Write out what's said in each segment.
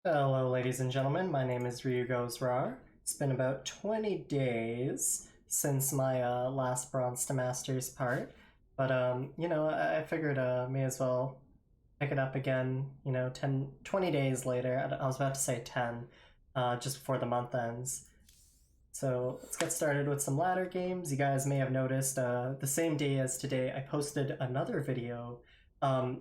Hello, ladies and gentlemen. My name is Ryugo's Rar. It's been about 20 days since my last Bronze to Masters part, but I figured may as well pick it up again. 20 days later. I was about to say 10, just before the month ends. So let's get started with some ladder games. You guys may have noticed the same day as today, I posted another video.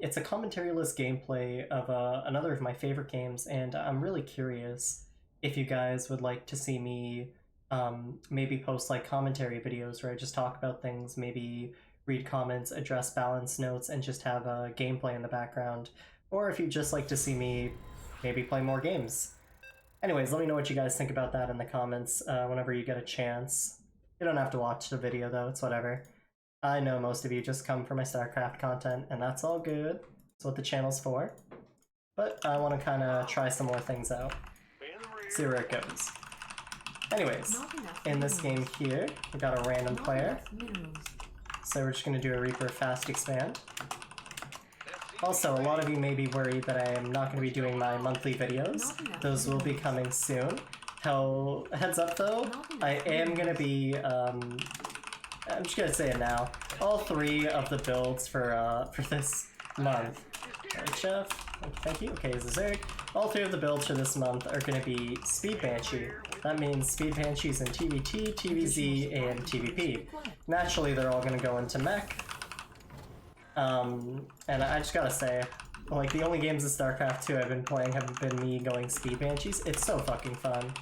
It's a commentary-less gameplay of another of my favorite games, and I'm really curious if you guys would like to see me maybe post like commentary videos where I just talk about things, maybe read comments, address balance notes, and just have a gameplay in the background. Or if you'd just like to see me maybe play more games. Anyways, let me know what you guys think about that in the comments whenever you get a chance. You don't have to watch the video though, it's whatever. I know most of you just come for my StarCraft content, and that's all good. That's what the channel's for. But I want to kind of try some more things out. See where it goes. Anyways, in this game here, we got a random player. So we're just going to do a Reaper fast expand. Also, a lot of you may be worried that I am not going to be doing my monthly videos. Those will be coming soon. Heads up though, I am going to be... I'm just gonna say it now. All three of the builds for this month. Alright, Chef. Thank you. Okay, Zerg. All three of the builds for this month are gonna be Speed Banshee. That means Speed Banshees in TVT, TVZ, and TVP. Naturally, they're all gonna go into mech. And I just gotta say, like, the only games of StarCraft 2 I've been playing have been me going Speed Banshees. It's so fucking fun.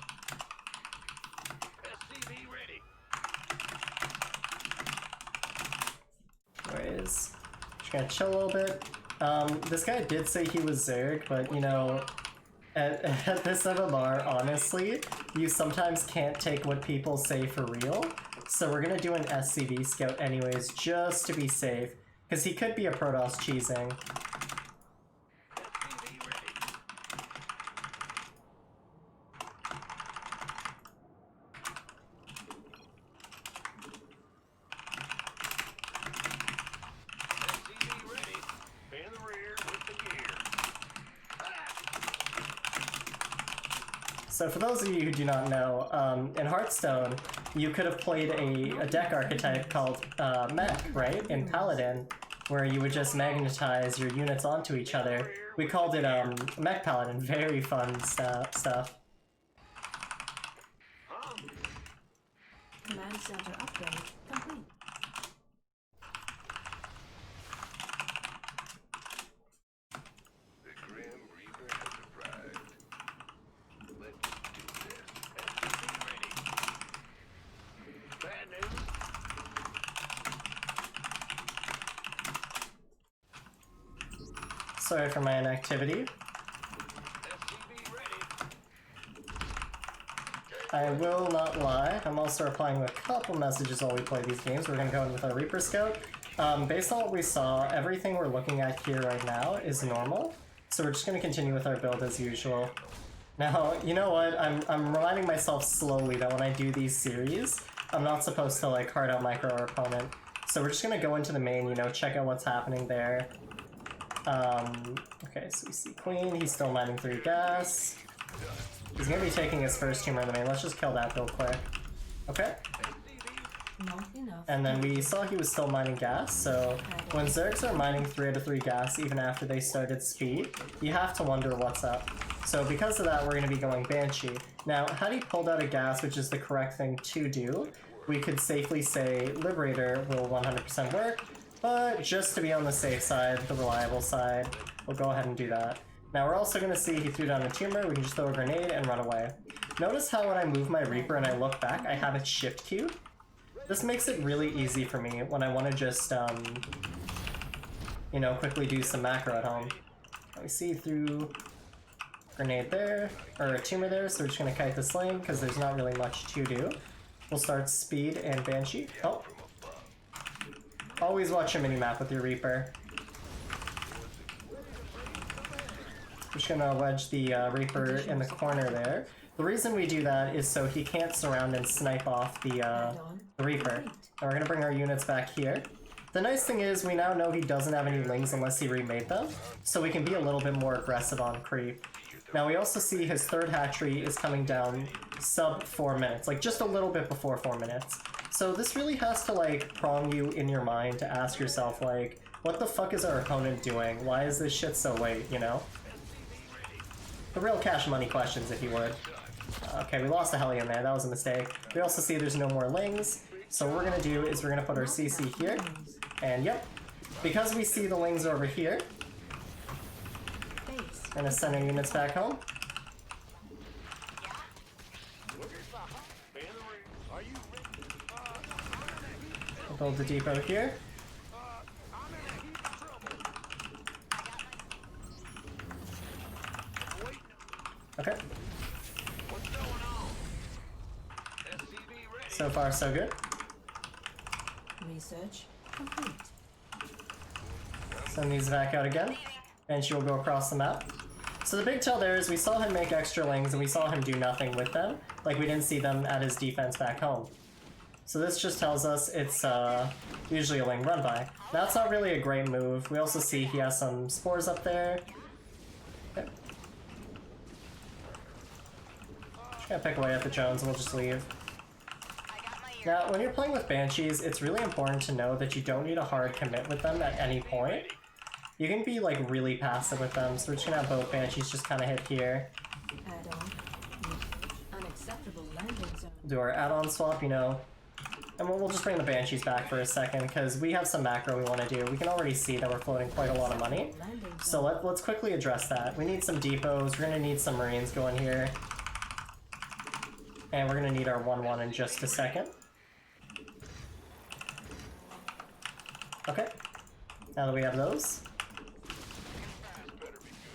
Just gonna chill a little bit. This guy did say he was Zerg, but you know, at this MMR, honestly, you sometimes can't take what people say for real. So we're gonna do an SCV scout anyways, just to be safe, because he could be a Protoss cheesing. So for those of you who do not know, in Hearthstone, you could have played a deck archetype called Mech, right? In Paladin, where you would just magnetize your units onto each other. We called it Mech Paladin. Very fun stuff. Command center upgrade complete. Sorry for my inactivity. I will not lie, I'm also replying with a couple messages while we play these games. We're going to go in with our Reaper Scout. Based on what we saw, everything we're looking at here right now is normal. So we're just going to continue with our build as usual. Now, you know what? I'm reminding myself slowly that when I do these series, I'm not supposed to like hard out micro our opponent. So we're just going to go into the main, you know, check out what's happening there. Okay, so we see Queen, he's still mining 3 gas. He's gonna be taking his first tumor in the main. Let's just kill that real quick. Okay. And then we saw he was still mining gas, so when Zergs are mining 3 out of 3 gas even after they started speed, you have to wonder what's up. So because of that, we're gonna be going Banshee. Now, had he pulled out a gas, which is the correct thing to do, we could safely say Liberator will 100% work. But just to be on the safe side, the reliable side, we'll go ahead and do that. Now we're also going to see he threw down a tumor, we can just throw a grenade and run away. Notice how when I move my Reaper and I look back, I have it shift queued. This makes it really easy for me when I want to just, you know, quickly do some macro at home. We see through grenade there, or a tumor there, so we're just going to kite this lane because there's not really much to do. We'll start Speed and Banshee. Oh. Always watch a mini-map with your Reaper. Just gonna wedge the Reaper in the corner there. The reason we do that is so he can't surround and snipe off the Reaper. And we're gonna bring our units back here. The nice thing is we now know he doesn't have any lings unless he remade them, so we can be a little bit more aggressive on creep. Now we also see his third hatchery is coming down sub 4 minutes, like just a little bit before 4 minutes. So this really has to like prong you in your mind to ask yourself like, what the fuck is our opponent doing? Why is this shit so late, you know? The real cash money questions, if you would. Okay, we lost a Hellion there, that was a mistake. We also see there's no more Lings, so what we're gonna do is we're gonna put our CC here, and yep, because we see the Lings over here, we're gonna send our units back home. We'll build the depot here. Okay. So far, so good. Research complete. Send these back out again, and she will go across the map. So the big tell there is we saw him make extra Lings, and we saw him do nothing with them. Like, we didn't see them at his defense back home. So this just tells us it's usually a Ling run by. That's not really a great move. We also see he has some spores up there. Okay. Just gonna pick away at the Jones, and we'll just leave. Now, when you're playing with Banshees, it's really important to know that you don't need a hard commit with them at any point. You can be, like, really passive with them, so we're just gonna have both Banshees just kind of hit here. Add-on. Unacceptable landing zone. Do our add-on swap, you know. And we'll just bring the Banshees back for a second, because we have some macro we want to do. We can already see that we're floating quite a lot of money. So let's quickly address that. We need some depots, we're gonna need some Marines going here. And we're gonna need our 1-1 in just a second. Okay, now that we have those.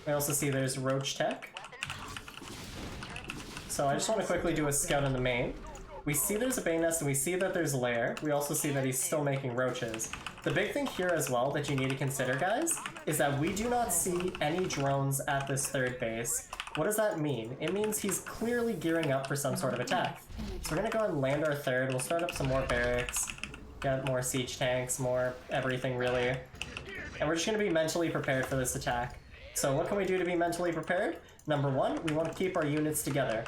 We also see there's Roach Tech. So I just want to quickly do a scout in the main. We see there's a Bane Nest and we see that there's Lair. We also see that he's still making roaches. The big thing here as well that you need to consider, guys, is that we do not see any drones at this third base. What does that mean? It means he's clearly gearing up for some sort of attack. So we're gonna go ahead and land our third. We'll start up some more barracks. Get more siege tanks, more everything really. And we're just going to be mentally prepared for this attack. So what can we do to be mentally prepared? Number one, we want to keep our units together.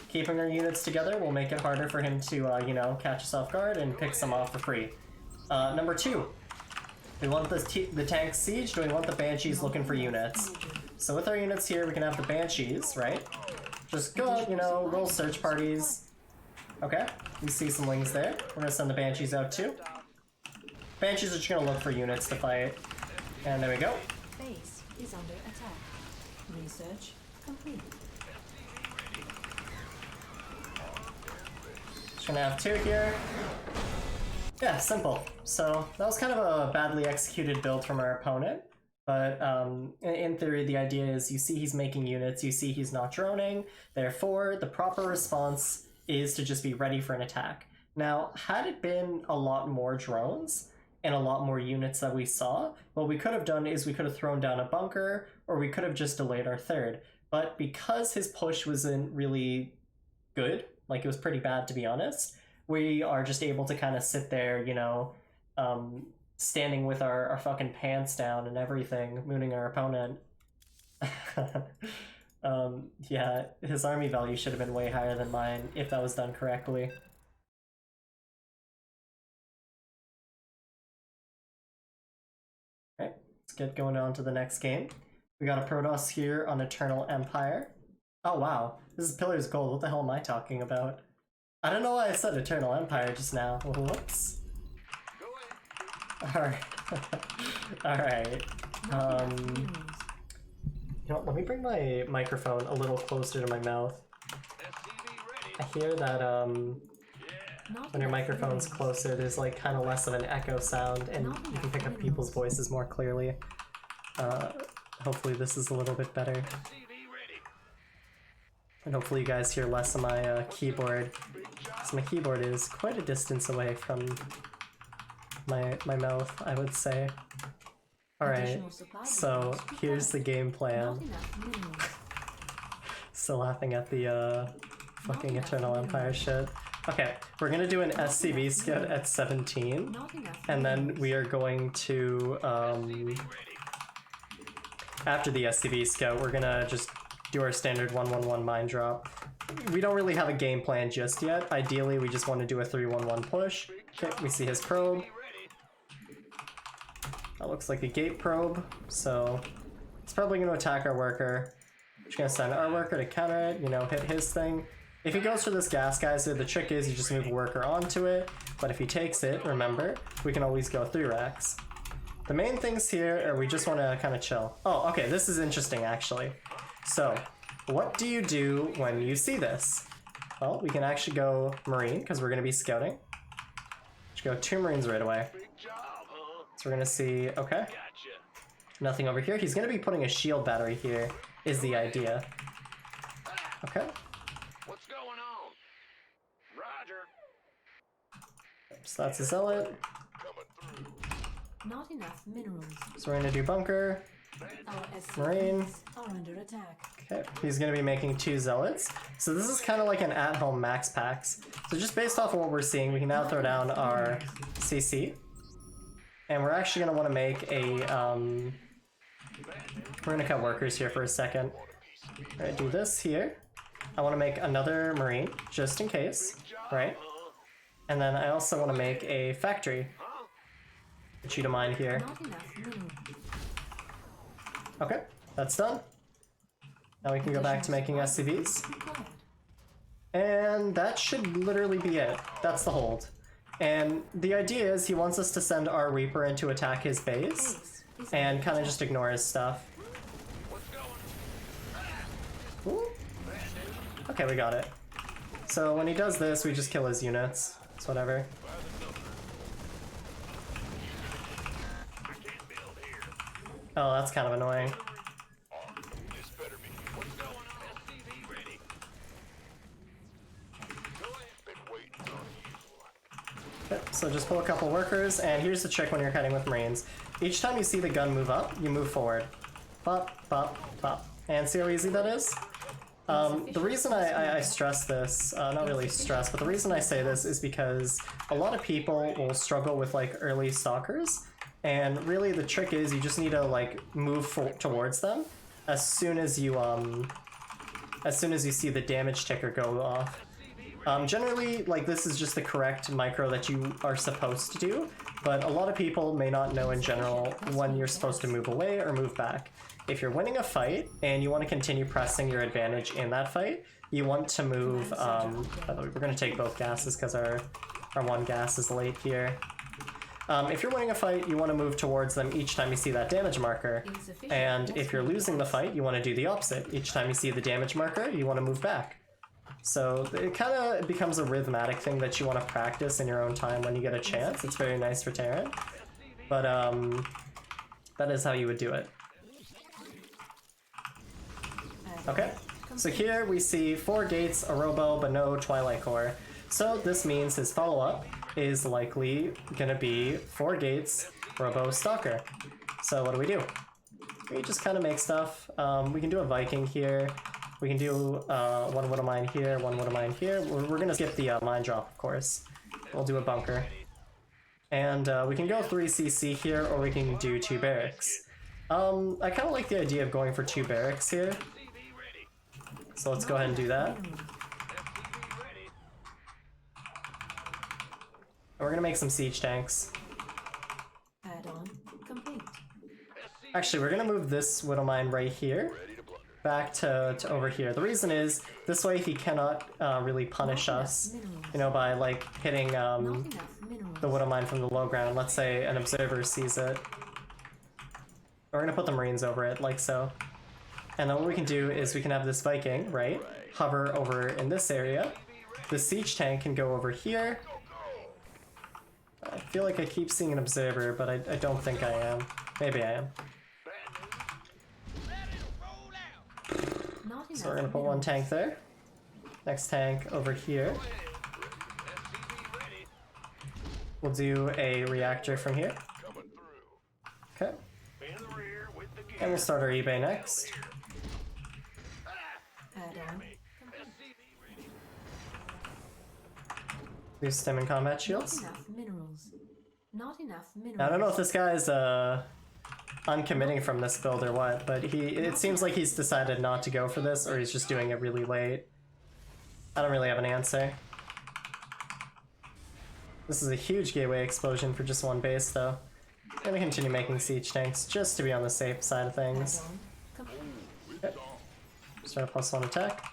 Keeping our units together will make it harder for him to, you know, catch us off guard and pick some off for free. Number two, we want the tank sieged, and we want the Banshees looking for units. So with our units here, we can have the Banshees, right? Just go out, you know, roll search parties. Okay, we see some Lings there. We're gonna send the Banshees out too. Banshees are just gonna look for units to fight. And there we go. Base is under attack. Research complete. Just gonna have two here. Yeah, simple. So that was kind of a badly executed build from our opponent. But in theory, the idea is you see he's making units, you see he's not droning. Therefore, the proper response is to just be ready for an attack. Now, had it been a lot more drones and a lot more units that we saw, what we could have done is we could have thrown down a bunker, or we could have just delayed our third. But because his push wasn't really good, like it was pretty bad to be honest, we are just able to kind of sit there, you know, standing with our fucking pants down and everything, mooning our opponent. Yeah, his army value should have been way higher than mine if that was done correctly. Okay, let's get going on to the next game. We got a Protoss here on Eternal Empire. Oh wow, this is Pillars of Gold. What the hell am I talking about? I don't know why I said Eternal Empire just now. Whoops. Alright. Alright. You know what, let me bring my microphone a little closer to my mouth. I hear that when your microphone's closer, there's like kind of less of an echo sound and you can pick up people's voices more clearly. Hopefully this is a little bit better. And hopefully you guys hear less of my keyboard. So my keyboard is quite a distance away from my mouth, I would say. Alright, so here's the game plan. Still laughing at the fucking Eternal Empire shit. Okay, we're gonna do an SCV scout at 17, and then we are going to, after the SCV scout, we're gonna just do our standard 1-1-1 mine drop. We don't really have a game plan just yet. Ideally, we just want to do a 3-1-1 push. Okay, we see his probe. That looks like a gate probe, so it's probably going to attack our worker. Just going to send our worker to counter it, you know, hit his thing. If he goes for this gas geyser, the trick is you just move a worker onto it, but if he takes it, remember, we can always go 3 racks. The main things here are we just want to kind of chill. Oh, okay, this is interesting actually. So, what do you do when you see this? Well, we can actually go Marine, because we're going to be scouting. Just go 2 Marines right away. So we're going to see, okay. Nothing over here. He's going to be putting a shield battery here, is the idea. Okay. What's going on? Roger. So that's a zealot. Not enough minerals. So we're going to do bunker. Our Marine. SCVs are under attack. Okay, he's going to be making 2 zealots. So this is kind of like an at-home max packs. So just based off of what we're seeing, we can now throw down our CC. And we're actually going to want to make a... we're going to cut workers here for a second. Alright, do this here. I want to make another Marine, just in case, right? And then I also want to make a factory. Put you to mine here. Not enough minerals. Okay, that's done. Now we can go back to making SCVs. Required. And that should literally be it. That's the hold. And the idea is he wants us to send our Reaper in to attack his base and kind of just ignore his stuff. Ooh. Okay, we got it. So when he does this, we just kill his units. It's whatever. Oh, that's kind of annoying. Okay, so just pull a couple workers, and here's the trick when you're cutting with Marines. Each time you see the gun move up, you move forward. Pop, pop, pop. And see how easy that is? The reason I stress this, not really stress, but the reason I say this is because a lot of people will struggle with like early stalkers, and really the trick is you just need to like move towards them as soon as you see the damage ticker go off. Generally, like, this is just the correct micro that you are supposed to do, but a lot of people may not know in general when you're supposed to move away or move back. If you're winning a fight and you want to continue pressing your advantage in that fight, you want to move, by the way, we're going to take both gases because our one gas is late here. If you're winning a fight, you want to move towards them each time you see that damage marker, and if you're losing the fight, you want to do the opposite. Each time you see the damage marker, you want to move back. So it kind of becomes a rhythmatic thing that you want to practice in your own time when you get a chance. It's very nice for Terran, but that is how you would do it. Okay, so here we see 4 gates, a robo, but no Twilight Core. So this means his follow-up is likely gonna be 4 gates, robo, stalker. So what do? We just kind of make stuff. We can do a Viking here. We can do 1 Widow Mine here, 1 Widow Mine here. We're gonna skip the mine drop, of course. We'll do a bunker. And we can go 3 CC here, or we can do 2 barracks. I kind of like the idea of going for 2 barracks here. So let's go ahead and do that. And we're gonna make some siege tanks. Add-on complete. Actually, we're gonna move this Widow Mine right here back to over here. The reason is this way he cannot really punish us, you know, by like hitting the Widow Mine from the low ground. Let's say an observer sees it. We're gonna put the Marines over it, like so. And then what we can do is we can have this Viking, right, hover over in this area. The siege tank can go over here. I feel like I keep seeing an observer, but I don't think I am. Maybe I am. So we're gonna put 1 tank there. Next tank over here. We'll do a reactor from here. Okay. And we'll start our eBay next. Add-on. Do stem and combat shields. Not enough minerals. Not enough minerals. Now, I don't know if this guy is uncommitting from this build or what, but it seems like he's decided not to go for this, or he's just doing it really late. I don't really have an answer. This is a huge gateway explosion for just one base, though. I'm gonna continue making siege tanks just to be on the safe side of things. Okay. Start a +1 attack.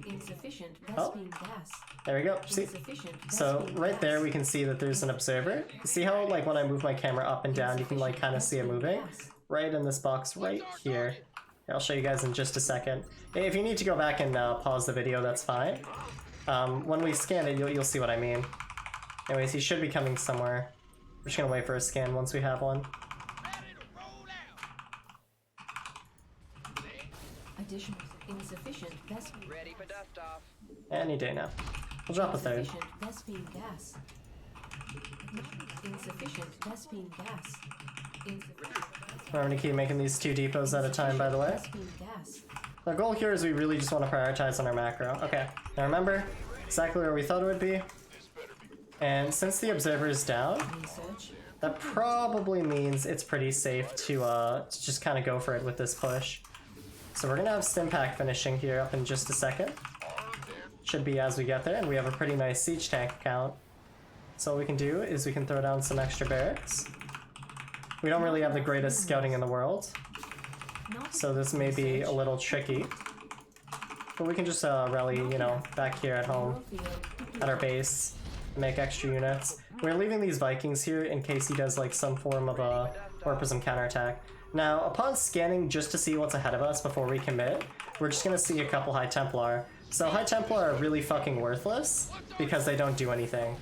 Insufficient Oh. Vespene gas. There we go. See? Insufficient So Vespene right gas. there we can see that there's an observer. See how like when I move my camera up and down you can like kind of see it moving? Right in this box right here. Here, I'll show you guys in just a second. If you need to go back and pause the video, that's fine. When we scan it, you'll see what I mean. Anyways, he should be coming somewhere. We're just gonna wait for a scan once we have one. Additional insufficient Vespene. Ready for dust off. Any day now. We'll drop a third. Insufficient Vespene gas. Insufficient Vespene gas. Remember to keep making these 2 depots at a time, by the way. Vespene gas. Our goal here is we really just want to prioritize on our macro. Okay, now remember exactly where we thought it would be. And since the observer is down, Research. that probably means it's pretty safe to just kind of go for it with this push. So we're gonna have Stimpack finishing here up in just a second. Should be as we get there, and we have a pretty nice siege tank count. So what we can do is we can throw down some extra barracks. We don't really have the greatest scouting in the world, so this may be a little tricky. But we can just rally, you know, back here at home, at our base, make extra units. We're leaving these Vikings here in case he does like some form of a Warprism counterattack. Now, upon scanning just to see what's ahead of us before we commit, we're just gonna see a couple High Templar. So High Templar are really fucking worthless because they don't do anything.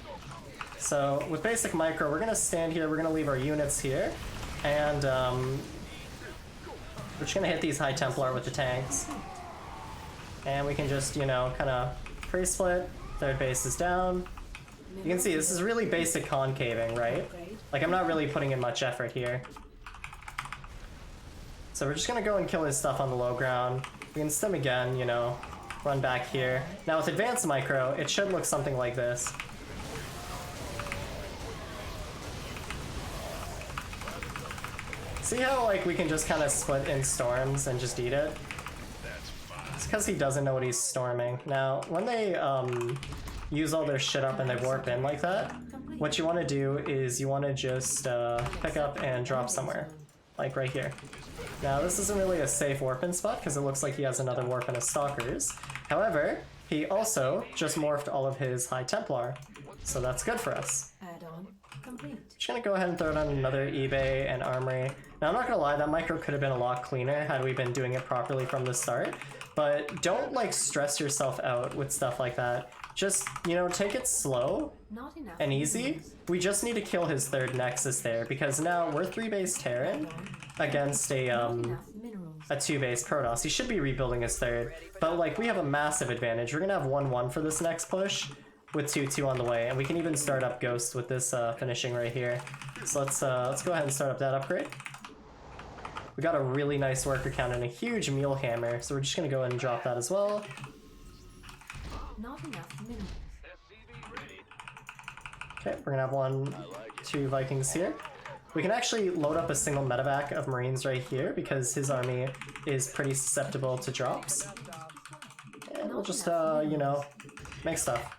So with basic micro, we're gonna stand here, we're gonna leave our units here, and we're just gonna hit these High Templar with the tanks. And we can just, you know, kind of pre-split, third base is down. You can see this is really basic concaving, right? Like I'm not really putting in much effort here. So we're just gonna go and kill his stuff on the low ground. We can stim again, you know, run back here. Now with advanced micro, it should look something like this. See how like we can just kind of split in storms and just eat it? It's because he doesn't know what he's storming. Now, when they use all their shit up and they warp in like that, what you want to do is you want to just pick up and drop somewhere. Like right here. Now, this isn't really a safe warp in spot because it looks like he has another warp in his Stalkers. However, he also just morphed all of his High Templar. So that's good for us. Add-on complete. Just gonna go ahead and throw down another eBay and Armory. Now I'm not gonna lie, that micro could have been a lot cleaner had we been doing it properly from the start. But don't like stress yourself out with stuff like that. Just, you know, take it slow Not enough and easy. minerals. We just need to kill his third Nexus there because now we're 3-base Terran against Not a enough minerals. 2-base Protoss. He should be rebuilding his third, but like we have a massive advantage. We're gonna have 1-1 for this next push with 2-2 on the way, and we can even start up Ghost with this finishing right here. So let's go ahead and start up that upgrade. We got a really nice worker count and a huge mule hammer, so we're just gonna go ahead and drop that as well. Not enough minerals. Okay, we're gonna have 2 Vikings here. We can actually load up a single medevac of Marines right here because his army is pretty susceptible to drops. And we'll just, you know, make stuff.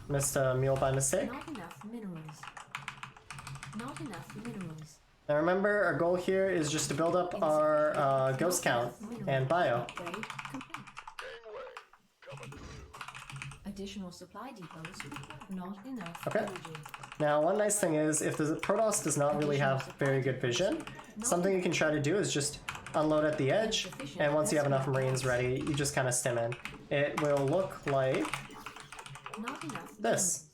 Missed a mule by mistake. Not enough minerals. Not enough minerals. Now remember, our goal here is just to build up our ghost count and bio. Upgrade complete. Additional supply depots. Not enough Okay. energy. Now, one nice thing is, if the Protoss does not really have very good vision, something you can try to do is just unload at the edge, and once you have enough Marines ready, you just kind of stim in. It will look like Not enough this.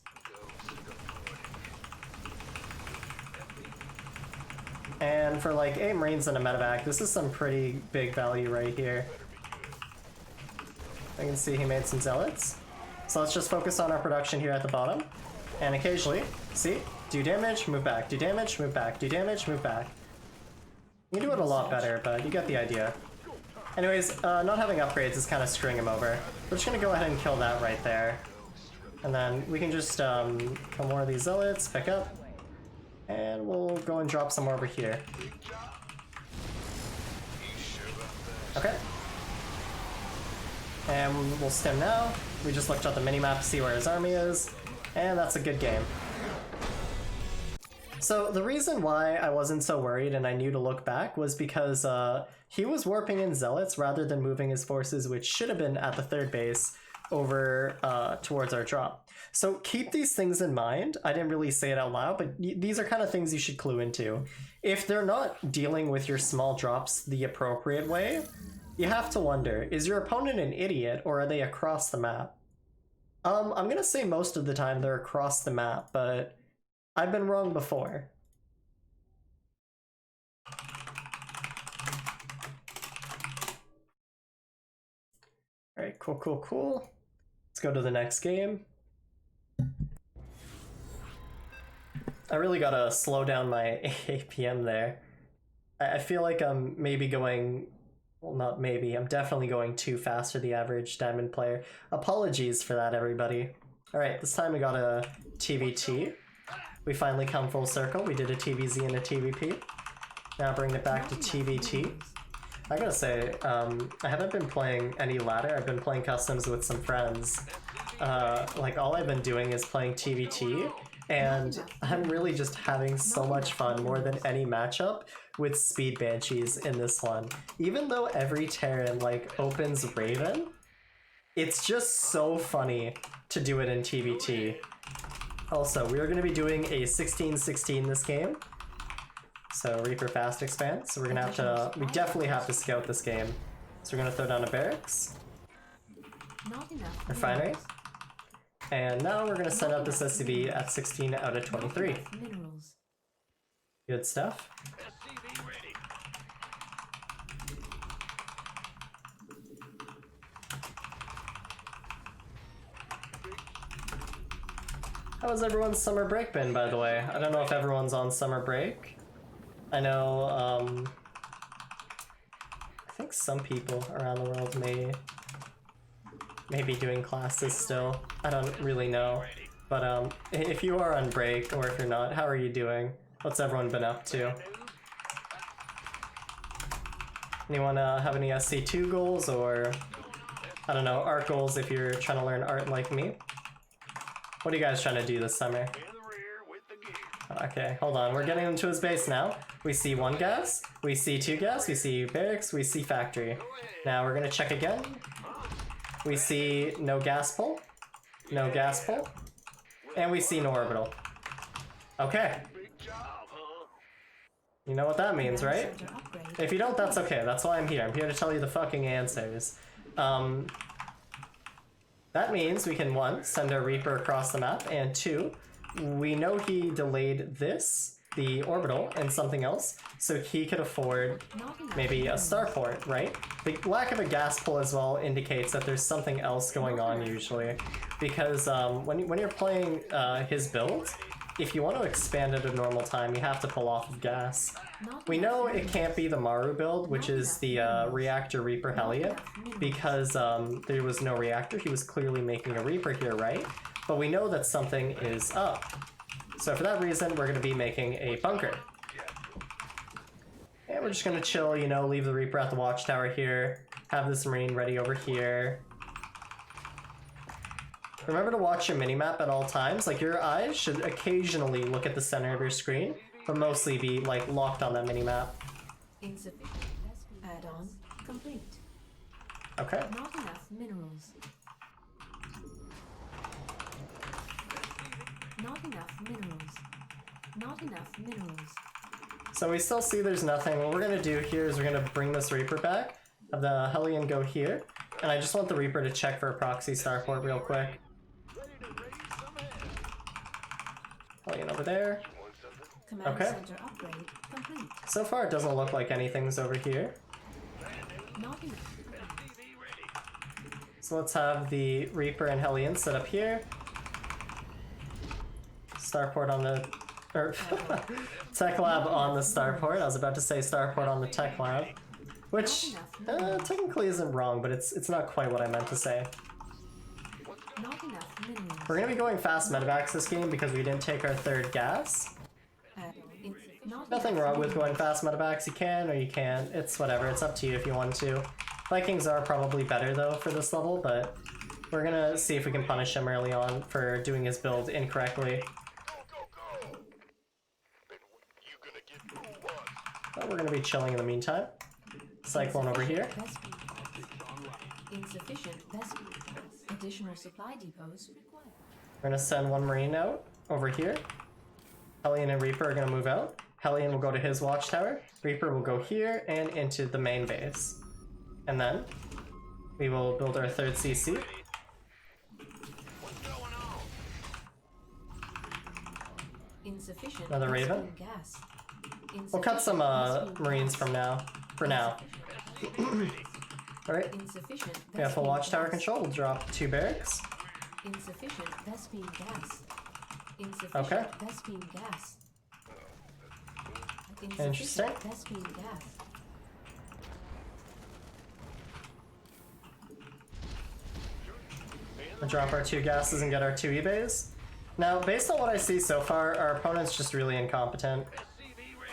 And for like 8 Marines and a medevac, this is some pretty big value right here. I can see he made some zealots. So let's just focus on our production here at the bottom. And occasionally, see, do damage, move back, do damage, move back, do damage, move back. You can do it a lot better, but you get the idea. Anyways, not having upgrades is kind of screwing him over. We're just gonna go ahead and kill that right there. And then we can just kill more of these zealots, pick up, and we'll go and drop some more over here. Okay. And we'll stim now. We just looked at the minimap to see where his army is, and that's a good game. So the reason why I wasn't so worried and I knew to look back was because he was warping in zealots rather than moving his forces, which should have been at the third base, over towards our drop. So keep these things in mind. I didn't really say it out loud, but these are kind of things you should clue into. If they're not dealing with your small drops the appropriate way, you have to wonder, is your opponent an idiot or are they across the map? I'm gonna say most of the time they're across the map, but I've been wrong before. Alright, cool. Let's go to the next game. I really gotta slow down my APM there. I feel like I'm maybe going... Well, not maybe. I'm definitely going too fast for the average diamond player. Apologies for that, everybody. Alright, this time we got a TVT. We finally come full circle. We did a TVZ and a TVP. Now bring it back to TVT. I gotta say, I haven't been playing any ladder. I've been playing customs with some friends. Like, all I've been doing is playing TVT, and I'm really just having so much fun, more than any matchup, with Speed Banshees in this one. Even though every Terran, like, opens Raven, it's just so funny to do it in TVT. Also, we are going to be doing a 16-16 this game. So Reaper fast expand. So we're gonna have to, we definitely have to scout this game. So we're gonna throw down a barracks. Refinery. And now we're gonna set up this SCV at 16 out of 23. Good stuff. How has everyone's summer break been, by the way? I don't know if everyone's on summer break. I know, I think some people around the world may be doing classes still. I don't really know. But if you are on break, or if you're not, how are you doing? What's everyone been up to? Anyone have any SC2 goals, or, I don't know, art goals if you're trying to learn art like me? What are you guys trying to do this summer? Okay, hold on. We're getting into his base now. We see one gas, we see two gas, we see barracks, we see factory. Now we're gonna check again. We see no gas pull, no gas pull, and we see no orbital. Okay. You know what that means, right? If you don't, that's okay. That's why I'm here. I'm here to tell you the fucking answers. That means we can, one, send a Reaper across the map, and two, we know he delayed this, the orbital, and something else, so he could afford maybe a starport, right? The lack of a gas pull as well indicates that there's something else going on usually, because when you're playing his build, if you want to expand at a normal time, you have to pull off of gas. We know it can't be the Maru build, which is the Reactor Reaper Hellion, because there was no Reactor. He was clearly making a Reaper here, right? But we know that something is up. So for that reason, we're going to be making a bunker. And we're just going to chill, you know, leave the Reaper at the watchtower here, have this Marine ready over here. Remember to watch your minimap at all times. Like, your eyes should occasionally look at the center of your screen, but mostly be, like, locked on that minimap. Insufficient. Add-on complete. Okay. Not enough minerals. Not enough minerals. Not enough minerals. So we still see there's nothing. What we're going to do here is we're going to bring this Reaper back, have the Hellion go here, and I just want the Reaper to check for a proxy starport real quick. Hellion over there. Command Okay. center upgrade complete. So far it doesn't look like anything's over here. Not enough. So let's have the Reaper and Hellion set up here. Starport on the... or Tech Lab on the Starport. I was about to say Starport on the Tech Lab. Which technically isn't wrong, but it's not quite what I meant to say. Not enough minerals. We're going to be going fast medevacs this game because we didn't take our third gas. Not Nothing wrong with going fast medevacs. You can or you can't. It's whatever. It's up to you if you want to. Vikings are probably better though for this level, but we're gonna see if we can punish him early on for doing his build incorrectly. But we're gonna be chilling in the meantime. Cyclone over here. Insufficient vessel. Additional supply depots required. We're gonna send one Marine out over here. Hellion and Reaper are gonna move out. Hellion will go to his watchtower. Reaper will go here and into the main base. And then we will build our third CC. Insufficient Another Raven. gas. We'll cut some Marines from now. For now. Alright. Insufficient. We have full watchtower control. We'll drop 2 barracks. Insufficient Vespine gas. Insufficient Okay. Vespine gas. Interesting. Vespine gas. We'll drop our 2 gases and get our 2 ebays. Now, based on what I see so far, our opponent's just really incompetent.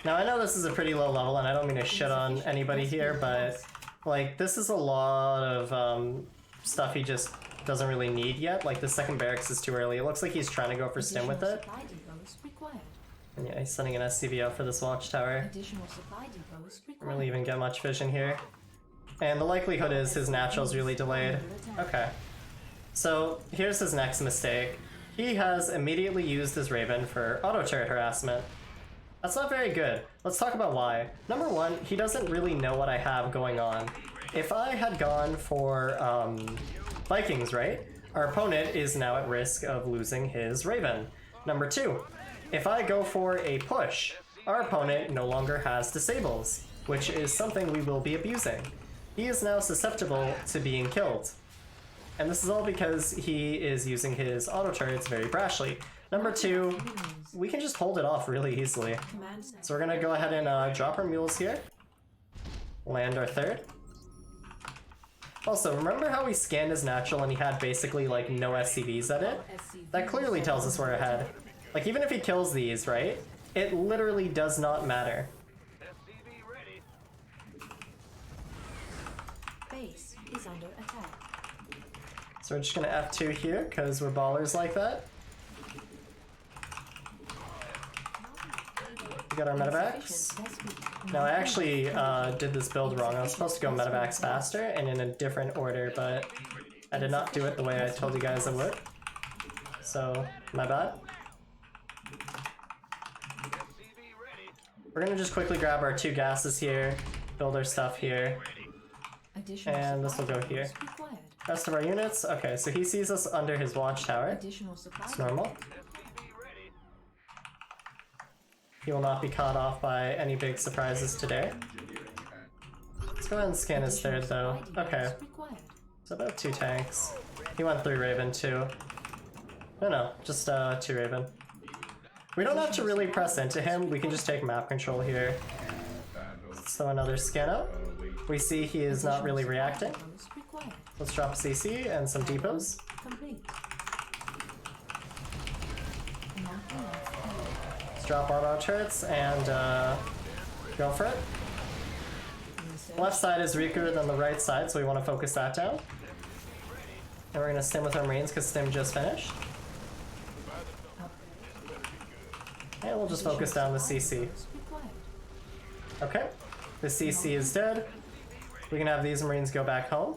Now, I know this is a pretty low level, and I don't mean to shit on anybody here, but, like, this is a lot of stuff he just doesn't really need yet. Like, the second barracks is too early. It looks like he's trying to go for stim with it. And yeah, he's sending an SCV out for this watchtower. Additional supply depots Don't really even get much vision here. And the likelihood is his natural's really delayed. Okay. So, here's his next mistake. He has immediately used his Raven for auto-turret harassment. That's not very good. Let's talk about why. Number one, he doesn't really know what I have going on. If I had gone for Vikings, right? Our opponent is now at risk of losing his Raven. Number two, if I go for a push, our opponent no longer has disables, which is something we will be abusing. He is now susceptible to being killed. And this is all because he is using his auto turrets very brashly. Number two, we can just hold it off really easily. So we're gonna go ahead and drop our mules here. Land our third. Also, remember how we scanned his natural and he had basically like no SCVs at it? That clearly tells us we're ahead. Like even if he kills these, right? It literally does not matter. Base is under attack. So we're just gonna F2 here, because we're ballers like that. We got our medevacs. Now I actually did this build wrong. I was supposed to go medevacs faster and in a different order, but I did not do it the way I told you guys I would. So, my bad. We're gonna just quickly grab our 2 gases here, build our stuff here, and this will go here. Rest of our units, okay, so he sees us under his watchtower. It's normal. He will not be caught off by any big surprises today. Let's go ahead and scan his third though. Okay. So about 2 tanks. He went 3 Raven too. No, just 2 Raven. We don't have to really press into him, we can just take map control here. So another scan out. We see he is not really reacting. Let's drop CC and some depots. Let's drop auto turrets and go for it. Left side is weaker than the right side, so we want to focus that down. And we're going to stim with our Marines because stim just finished. And we'll just focus down the CC. Okay, the CC is dead. We can have these Marines go back home,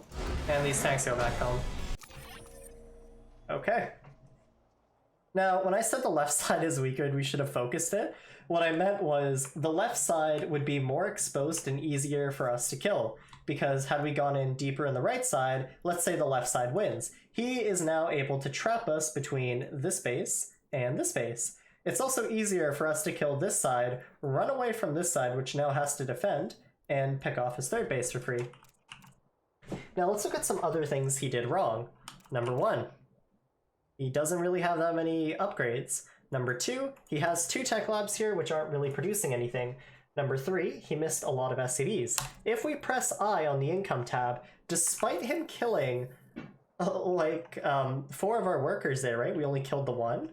and these tanks go back home. Okay. Now, when I said the left side is weaker, we should have focused it. What I meant was the left side would be more exposed and easier for us to kill, because had we gone in deeper in the right side, let's say the left side wins. He is now able to trap us between this base and this base. It's also easier for us to kill this side, run away from this side, which now has to defend, and pick off his third base for free. Now let's look at some other things he did wrong. Number 1, he doesn't really have that many upgrades. Number 2, he has 2 tech labs here which aren't really producing anything. Number 3, he missed a lot of SCVs. If we press I on the income tab, despite him killing 4 of our workers there, right? We only killed the 1.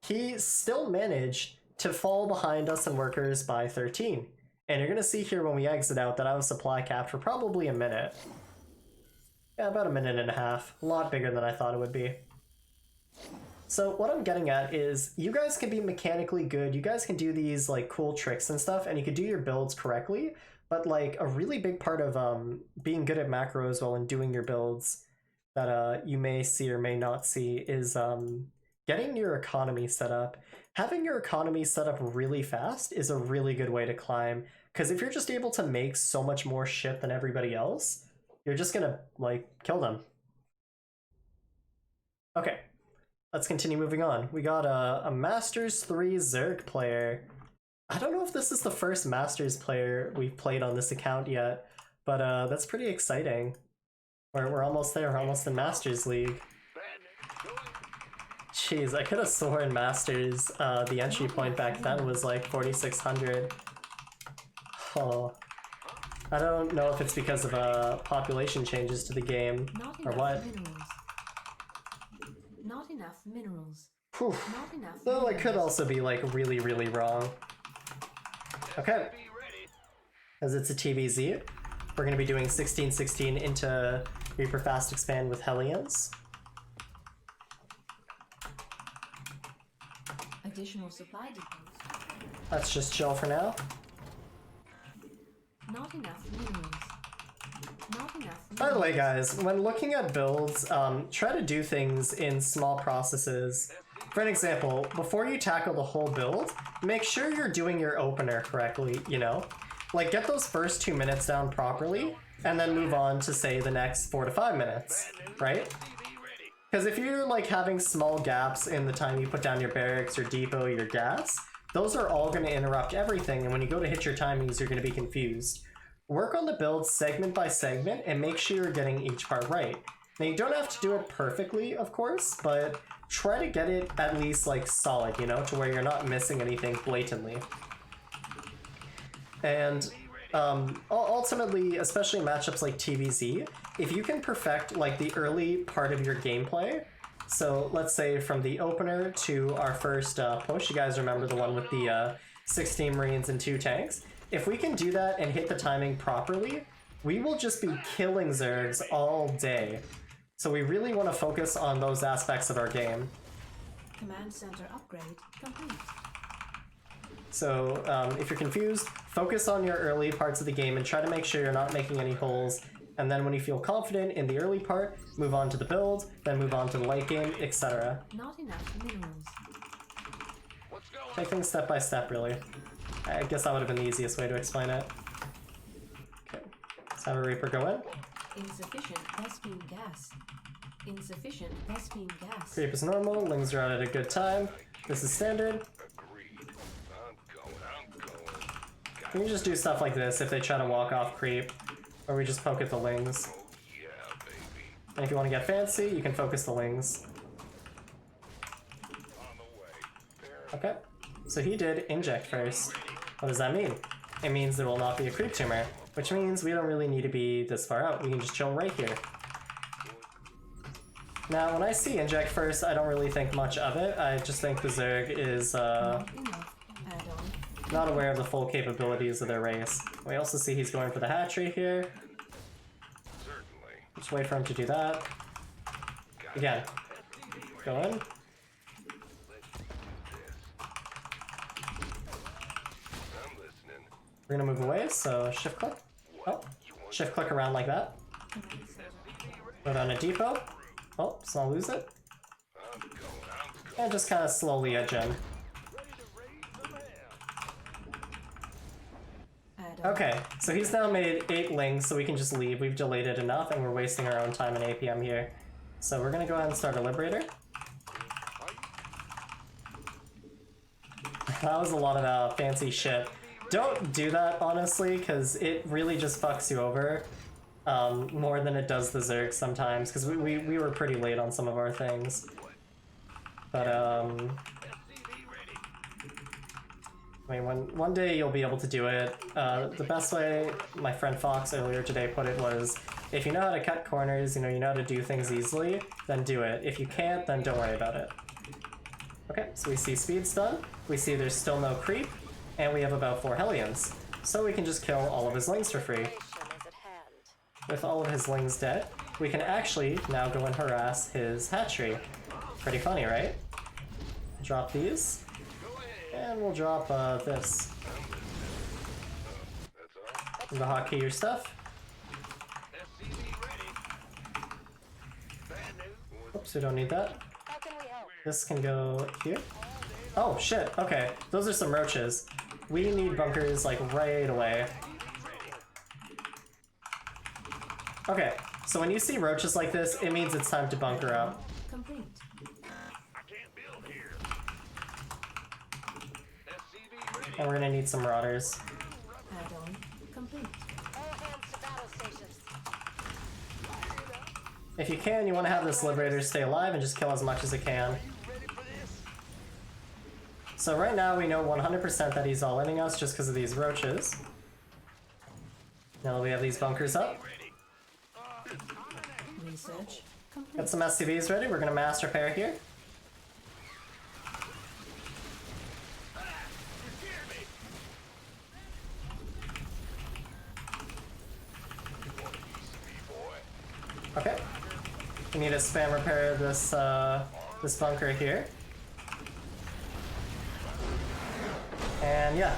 He still managed to fall behind us in workers by 13. And you're going to see here when we exit out that I was supply capped for probably a minute. Yeah, about a minute and a half. A lot bigger than I thought it would be. So what I'm getting at is you guys can be mechanically good, you guys can do these like cool tricks and stuff, and you can do your builds correctly, but like a really big part of being good at macros while in doing your builds that you may see or may not see is getting your economy set up. Having your economy set up really fast is a really good way to climb, because if you're just able to make so much more shit than everybody else, you're just gonna like kill them. Okay. Let's continue moving on. We got a Masters 3 Zerg player. I don't know if this is the first Masters player we've played on this account yet, but that's pretty exciting. We're almost there, we're almost in Masters League. Jeez, I could have sworn Masters, the entry point back then was like 4,600. Oh. I don't know if it's because of population changes to the game or what. Not enough minerals. Whew. Not enough Though I minerals. could also be like really, really wrong. Okay. As it's a TVZ, we're going to be doing 1616 into Reaper Fast Expand with Hellions. Additional supply depots. Let's just chill for now. Not enough minerals. Not enough. By the way, guys, when looking at builds, try to do things in small processes. For an example, before you tackle the whole build, make sure you're doing your opener correctly, you know? Like, get those first 2 minutes down properly, and then move on to, say, the next 4 to 5 minutes, right? Because if you're, like, having small gaps in the time you put down your barracks, your depot, your gas, those are all going to interrupt everything, and when you go to hit your timings, you're going to be confused. Work on the build segment by segment and make sure you're getting each part right. Now you don't have to do it perfectly, of course, but try to get it at least like solid, you know, to where you're not missing anything blatantly. And ultimately, especially in matchups like TVZ, if you can perfect like the early part of your gameplay, so let's say from the opener to our first push, you guys remember the one with the 16 Marines and 2 tanks? If we can do that and hit the timing properly, we will just be killing Zergs all day. So we really want to focus on those aspects of our game. Command center upgrade complete. So if you're confused, focus on your early parts of the game and try to make sure you're not making any holes. And then when you feel confident in the early part, move on to the build, then move on to the late game, etc. Not enough minerals. Take things step by step, really. I guess that would have been the easiest way to explain it. Okay, let's have a Reaper go in. Insufficient Vespine gas. Insufficient Vespine gas. Creep is normal, Lings are out at a good time. This is standard. You can just do stuff like this if they try to walk off creep, or we just poke at the Lings. And if you want to get fancy, you can focus the Lings. Okay, so he did inject first. What does that mean? It means there will not be a creep tumor, which means we don't really need to be this far out. We can just chill right here. Now, when I see inject first, I don't really think much of it. I just think the Zerg is not aware of the full capabilities of their race. We also see he's going for the hatchery here. Just wait for him to do that. Again, go in. We're gonna move away, so shift click. Oh, shift click around like that. Put on a depot. Oh, so I'll lose it. And just kind of slowly edge in. Okay, so he's now made 8 Lings, so we can just leave. We've delayed it enough, and we're wasting our own time in APM here. So we're gonna go ahead and start a Liberator. That was a lot of fancy shit. Don't do that, honestly, because it really just fucks you over more than it does the Zerg sometimes, because we were pretty late on some of our things. But, I mean, one day you'll be able to do it. The best way my friend Fox earlier today put it was, if you know how to cut corners, you know how to do things easily, then do it. If you can't, then don't worry about it. Okay, so we see speed's done, we see there's still no creep, and we have about 4 Hellions. So we can just kill all of his Lings for free. With all of his Lings dead, we can actually now go and harass his hatchery. Pretty funny, right? Drop these. And we'll drop this. And the hotkey your stuff. Oops, we don't need that. This can go here. Oh shit, okay. Those are some roaches. We need bunkers like right away. Okay, so when you see roaches like this, it means it's time to bunker up. Complete. And we're gonna need some marauders. Add-on complete. If you can, you want to have this liberator stay alive and just kill as much as it can. So right now we know 100% that he's all-inning us just because of these roaches. Now that we have these bunkers up. Research complete. Got some SCVs ready, we're gonna mass repair here. Okay. We need to spam repair this this bunker here. And yeah.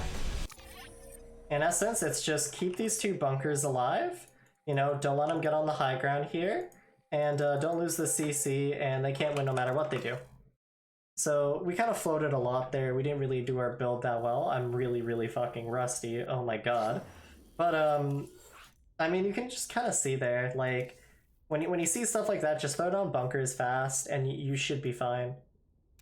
In essence, it's just keep these two bunkers alive. You know, don't let them get on the high ground here. And don't lose the CC, and they can't win no matter what they do. So we kind of floated a lot there. We didn't really do our build that well. I'm really fucking rusty. Oh my god. But I mean, you can just kind of see there, like, when you see stuff like that, just throw down bunkers fast, and you should be fine.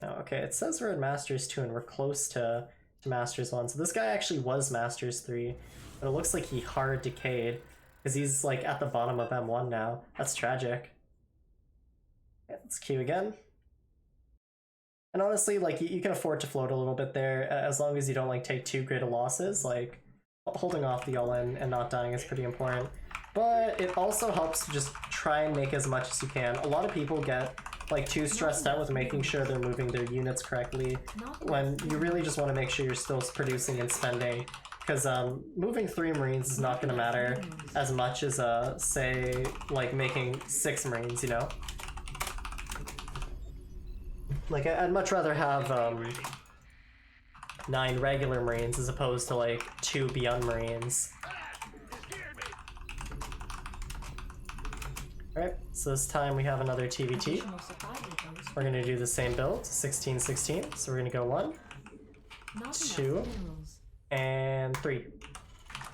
Oh, okay, it says we're in Masters 2, and we're close to Masters 1. So this guy actually was Masters 3, but it looks like he hard decayed, because he's, like, at the bottom of M1 now. That's tragic. Yeah, let's queue again. And honestly, like, you can afford to float a little bit there, as long as you don't, like, take too great of losses. Like, holding off the all-in and not dying is pretty important. But it also helps to just try and make as much as you can. A lot of people get like too stressed out with making sure they're moving their units correctly when you really just want to make sure you're still producing and spending. Because moving 3 Marines is not going to matter as much as, say, like making 6 Marines, you know? Like, I'd much rather have 9 regular Marines as opposed to like 2 Beyond Marines. Alright, so this time we have another TVT. We're going to do the same build, 16-16. So we're going to go 1, 2, and 3.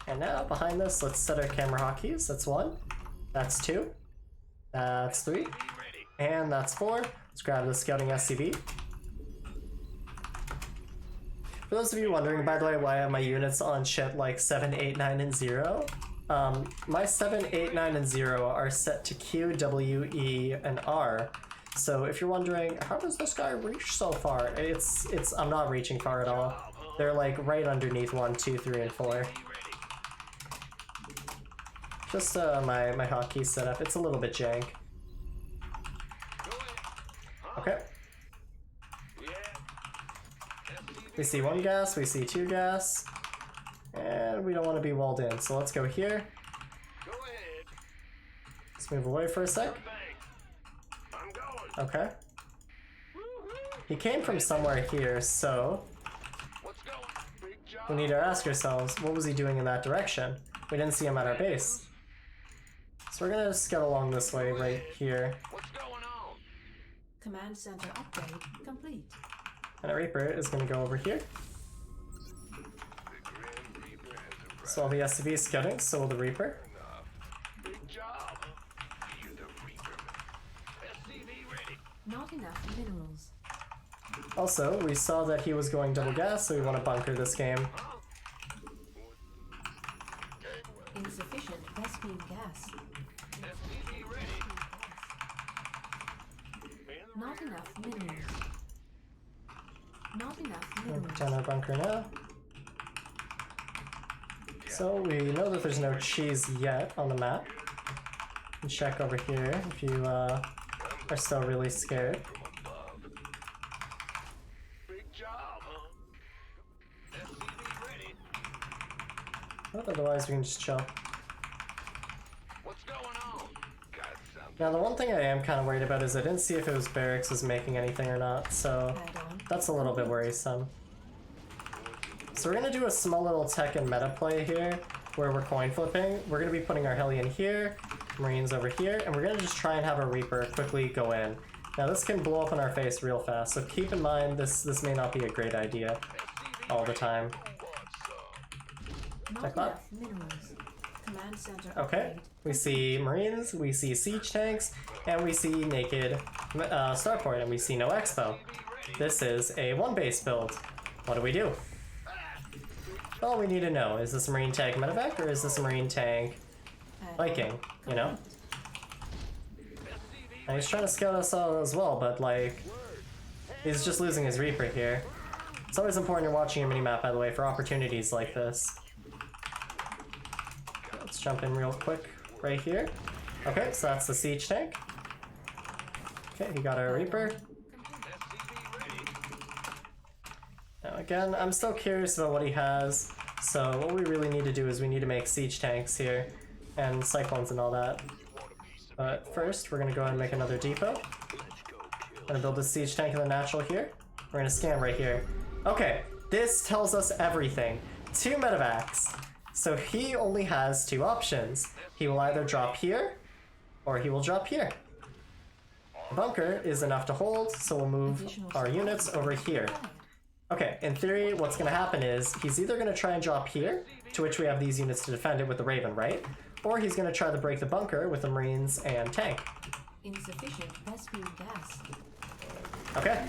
And now behind this, let's set our camera hotkeys. That's 1, that's 2, that's 3, and that's 4. Let's grab the scouting SCV. For those of you wondering, by the way, why I have my units on shit like 7, 8, 9, and 0, my 7, 8, 9, and 0 are set to Q, W, E, and R. So if you're wondering, how does this guy reach so far? I'm not reaching far at all. They're like right underneath 1, 2, 3, and 4. Just my hotkey setup. It's a little bit jank. Okay. We see 1 gas, we see 2 gas. And we don't want to be walled in, so let's go here. Let's move away for a sec. Okay. He came from somewhere here, so we need to ask ourselves, what was he doing in that direction? We didn't see him at our base. So we're gonna just get along this way right here. Command center upgrade complete. And a Reaper is gonna go over here. So all the SCV is scouting, so will the Reaper. Not enough minerals. Also, we saw that he was going double gas, so we want to bunker this game. Insufficient Vespine gas. Not enough minerals. Not enough minerals. Down our bunker now. So we know that there's no cheese yet on the map. And check over here if you are still really scared. But otherwise we can just chill. What's going on? Got something Now the one thing I am kind of worried about is I didn't see if it was barracks was making anything or not, so Add-on. that's a little bit worrisome. So we're gonna do a small little tech and meta play here, where we're coin flipping. We're gonna be putting our Hellion here, Marines over here, and we're gonna just try and have a Reaper quickly go in. Now this can blow up in our face real fast, so keep in mind this may not be a great idea all the time. Not Like that. enough minerals. Command center Okay, upgrade. we see Marines, we see Siege Tanks, and we see naked Starport, and we see no Expo. This is a one base build. What do we do? All we need to know, is this a Marine Tank Medevac, or is this a Marine Tank Add-on. Viking, you know? And he's trying to scout us all as well, but like, he's just losing his Reaper here. It's always important you're watching your minimap, by the way, for opportunities like this. Let's jump in real quick right here. Okay, so that's the Siege Tank. Okay, he got our Reaper. Now again, I'm still curious about what he has, so what we really need to do is we need to make Siege Tanks here, and Cyclones and all that. But first, we're gonna go ahead and make another depot. Gonna build a Siege Tank in the natural here. We're gonna scan right here. Okay, this tells us everything. 2 medevacs. So he only has 2 options. He will either drop here, or he will drop here. The bunker is enough to hold, so we'll move our units over here. Okay, in theory, what's gonna happen is he's either gonna try and drop here, to which we have these units to defend it with the Raven, right? Or he's gonna try to break the bunker with the Marines and tank. Insufficient Vespene gas. Okay.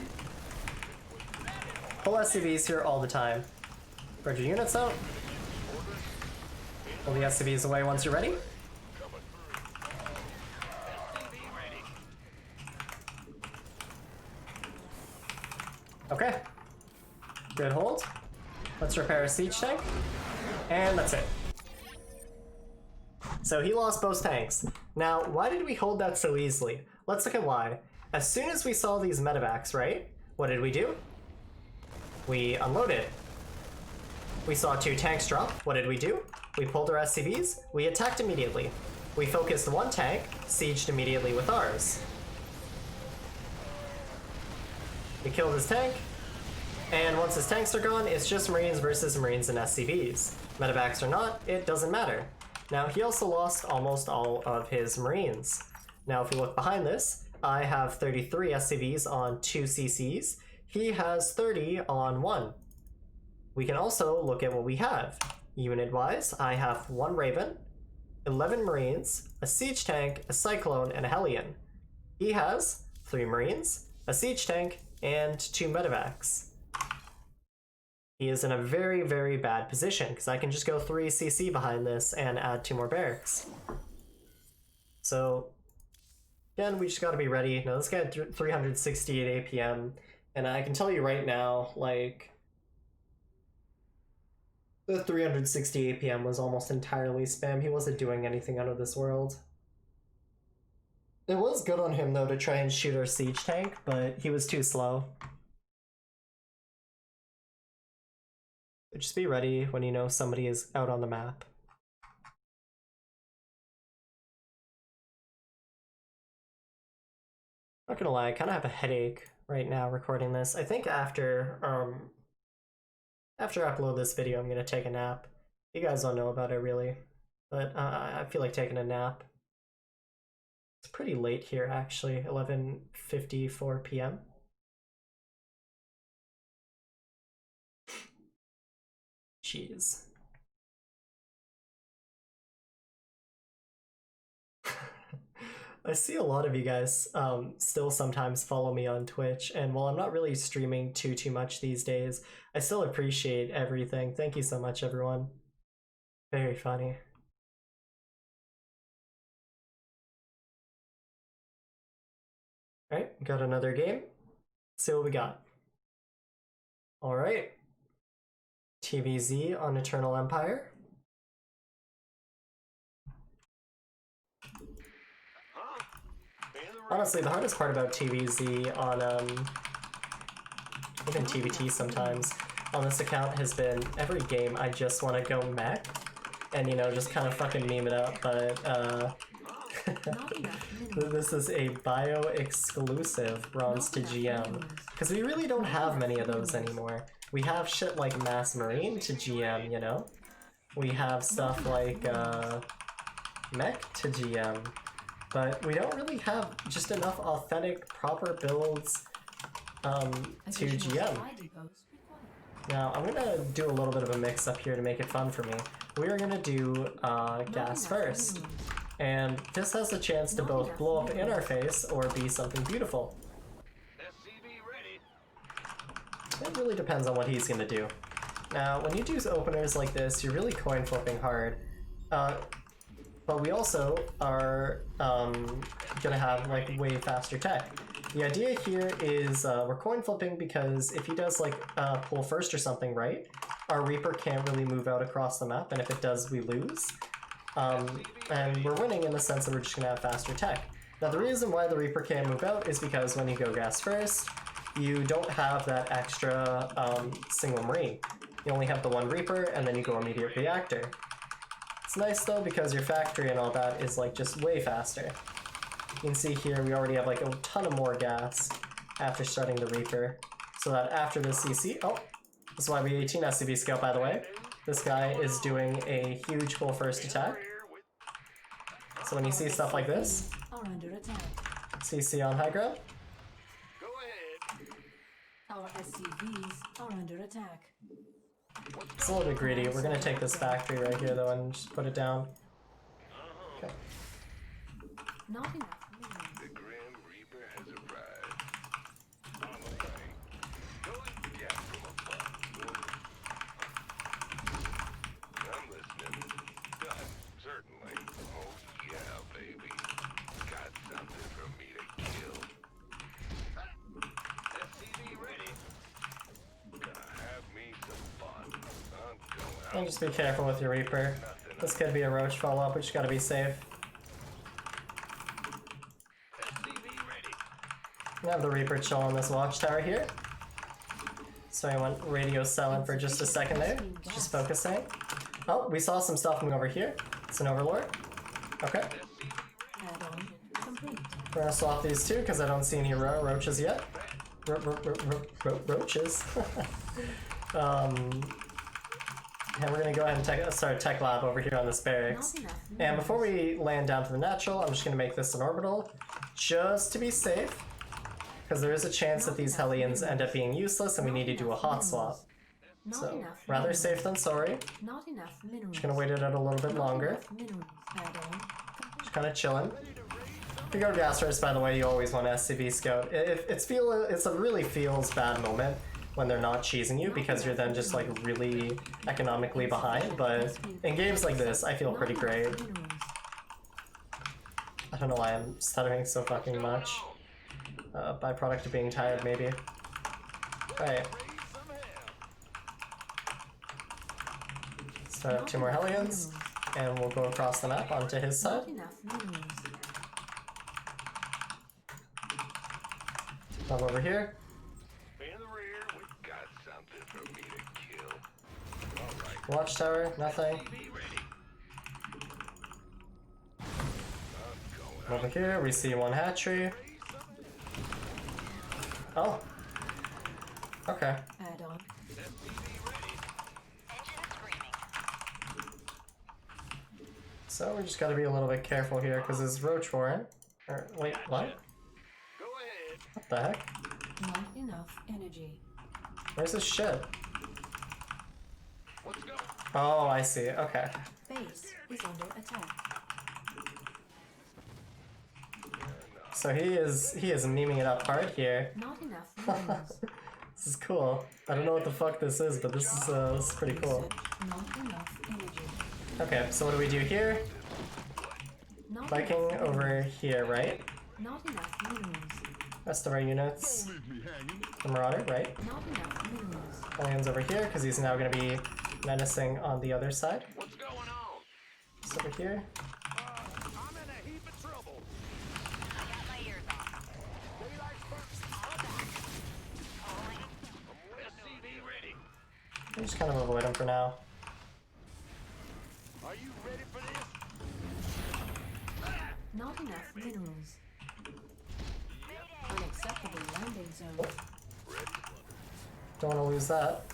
Pull SCVs here all the time. Spread your units out. Pull the SCVs away once you're ready. Okay. Good hold. Let's repair a Siege Tank. And that's it. So he lost both tanks. Now, why did we hold that so easily? Let's look at why. As soon as we saw these medevacs, right? What did we do? We unloaded. We saw 2 tanks drop. What did we do? We pulled our SCVs. We attacked immediately. We focused 1 tank, sieged immediately with ours. We killed his tank. And once his tanks are gone, it's just Marines versus Marines and SCVs. Medevacs or not, it doesn't matter. Now, he also lost almost all of his Marines. Now, if we look behind this, I have 33 SCVs on 2 CCs. He has 30 on 1. We can also look at what we have. Unit-wise, I have 1 Raven, 11 Marines, a Siege Tank, a Cyclone, and a Hellion. He has 3 Marines, a Siege Tank, and 2 Medevacs. He is in a very, very bad position, because I can just go 3 CC behind this and add 2 more barracks. So, again, we just gotta be ready. Now, this guy had 368 APM, and I can tell you right now, like, the 360 APM was almost entirely spam. He wasn't doing anything out of this world. It was good on him, though, to try and shoot our Siege Tank, but he was too slow. Just be ready when you know somebody is out on the map. Not gonna lie, I kind of have a headache right now recording this. I think after I upload this video, I'm gonna take a nap. You guys don't know about it really, but I feel like taking a nap. It's pretty late here actually, 11:54 p.m. Jeez. I see a lot of you guys still sometimes follow me on Twitch, and while I'm not really streaming too much these days, I still appreciate everything. Thank you so much, everyone. Very funny. Alright, got another game. Let's see what we got. Alright. TVZ on Eternal Empire. Honestly, the hardest part about TVZ on, even TVT sometimes, on this account has been every game I just want to go mech and, you know, just kind of fucking meme it up, but, Not enough minerals. This is a bio-exclusive bronze to GM. Because we really don't have many of those anymore. We have shit like Mass Marine to GM, you know? We have stuff like Mech to GM. But we don't really have just enough authentic, proper builds to GM. Now, I'm gonna do a little bit of a mix up here to make it fun for me. We're gonna do gas first. And this has the chance to both blow up in our face or be something beautiful. It really depends on what he's gonna do. Now, when you do openers like this, you're really coin flipping hard. But we also are gonna have like way faster tech. The idea here is we're coin flipping because if he does like pull first or something, right, our Reaper can't really move out across the map, and if it does, we lose. And we're winning in the sense that we're just gonna have faster tech. Now the reason why the Reaper can't move out is because when you go gas first, you don't have that extra single Marine. You only have the one Reaper, and then you go immediate reactor. It's nice though because your factory and all that is like just way faster. You can see here we already have like a ton of more gas after starting the Reaper, so that after the CC, oh, this is YB18 SCV scout by the way. This guy is doing a huge full first attack. So when you see stuff like this, Are under attack. CC on high ground. Our SCVs are under attack. It's a little bit greedy. We're gonna take this factory right here though and just put it down. Okay. Not enough minerals. The Grand Reaper has arrived. On the way. Go and get from above. I'm listening. Done. Certainly. Oh yeah, baby. Got something for me to kill. SCV ready. Gonna have me some fun. I'm going And just be careful with your Reaper. This could be a roach follow-up, we just gotta be safe. We have the Reaper chill on this watchtower here. So I went radio silent for just a second there, just focusing. Oh, we saw some stuff moving over here. It's an Overlord. Okay. Add-on complete. We're gonna swap these two because I don't see any roaches yet. Roaches. And we're gonna go ahead and start a tech lab over here on this barracks. Not enough And minerals. before we land down to the natural, I'm just gonna make this an orbital, just to be safe, because there is a chance that these Hellions end up being useless and we need to do a hot swap. Not So, enough rather minerals. safe than sorry. Not enough minerals. Just gonna wait it out a little bit Not longer. enough minerals. Add-on complete. Just kind of chilling. If you go gas first, by the way, you always want SCV scout. It's a really feels bad moment when they're not cheesing you because you're then just like really economically behind. But in games like this, I feel pretty great. Minerals. I don't know why I'm stuttering so fucking much. Byproduct of being tired, maybe. Alright. Start up two more Hellions, and we'll go across the map onto his side. Not enough minerals. Come over here. in the rear. We got something for me to kill. All right. Watchtower, nothing. Be ready. I'm going Over here, we see one hatchery. Oh. Okay. Add-on. So we just gotta be a little bit careful here because this roach warren. Or wait, what? Go ahead. What the heck? Not enough energy. Where's this shit? Let's go. Oh, I see. Okay. Base is under attack. So he is memeing it up hard here. Not enough minerals. This is cool. I don't know what the fuck this is, but this is pretty cool. Research. Not enough energy. Okay, so what do we do here? Not Viking enough over minerals. here, right? Not enough minerals. Rest of our units. The Marauder, right? Not enough minerals. Hellions over here, because he's now going to be menacing on the other side. What's going on? Just over here. I'm in a heap of trouble. SCV ready. We'll just kind of avoid him for now. Are you ready for this? Not enough minerals. Unacceptable landing zone. Don't want to lose that.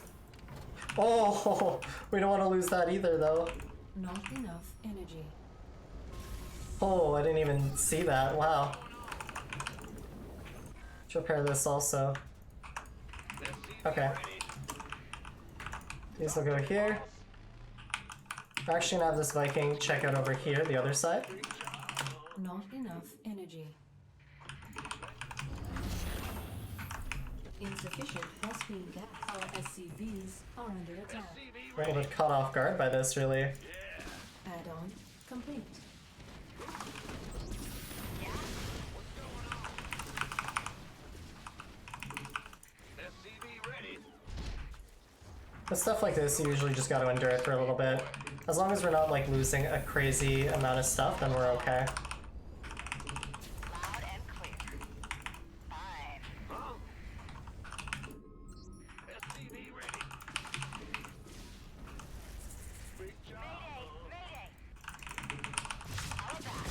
Oh, we don't want to lose that either, though. Not enough energy. Oh, I didn't even see that. Wow. Should repair this also. Okay. These will go here. We're actually gonna have this Viking check out over here, the other side. Not enough energy. Insufficient phosphine gas. Our SCVs are under attack. We're a little bit caught off guard by this, really. Add-on complete. With stuff like this, you usually just gotta endure it for a little bit. As long as we're not like losing a crazy amount of stuff, then we're okay. Loud and clear. Fine. SCV ready. Big job. Mayday! All back.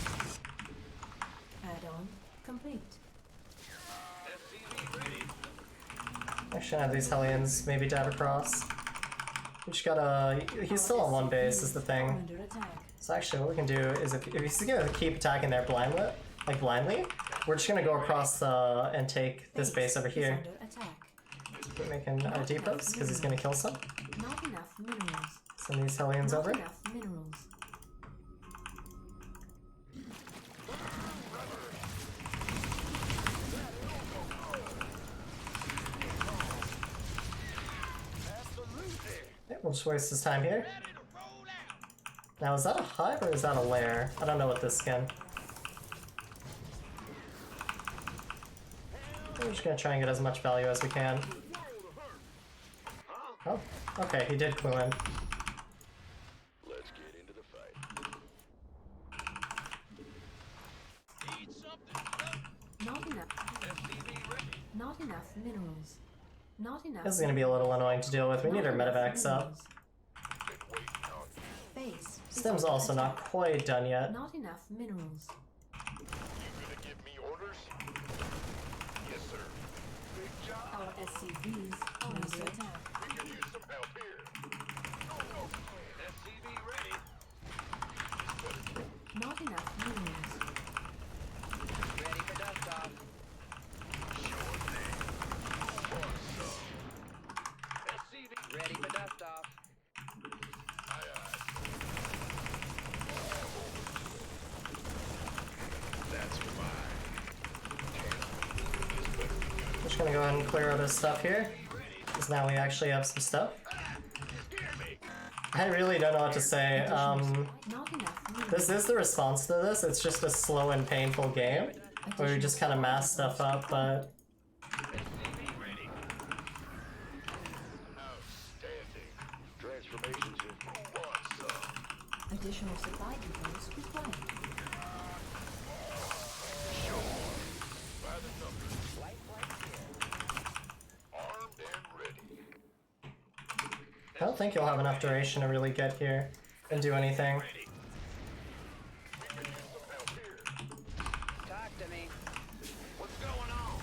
Add-on complete. SCV ready. I should have these Hellions maybe dab across. We just gotta... He's still on one base, is the thing. Under attack. So actually what we can do is if he's gonna keep attacking there blindly, we're just gonna go across and take this base over Is here. under attack. Keep making our depots, because he's gonna kill some. Not enough minerals. Send these Hellions Not over. enough minerals. Yeah, we'll just waste his time here. Now is that a hive or is that a lair? I don't know what this skin. We're just gonna try and get as much value as we can. Oh, okay, he did clue in. Let's get into the fight. Not enough. SCV ready. Not enough minerals. Not enough. This is gonna be a little annoying to deal with. We Not need our enough medevacs up. minerals. Been waiting on you. Base. is Stem's under also not attack. quite done yet. Not enough minerals. You gonna give me orders? Yes, sir. Big job. Our SCVs are under attack. We can use some help here. Go. SCV ready. Not enough minerals. Ready for dust off. Sure thing. SCV. Ready for dust off. Aye, aye. That's fine. I'm just gonna go ahead and clear all this stuff here. Because now we actually have some stuff. I really don't know what to say. Not enough minerals. This is the response to this. It's just a slow and painful game where we just kind of mass stuff up, but Outstanding. Transformations in one, Additional supply depots required. by the numbers. Armed and ready. I don't think you'll have enough duration to really get here and do anything. Ready. We can use some help here. Talk to me. What's going on?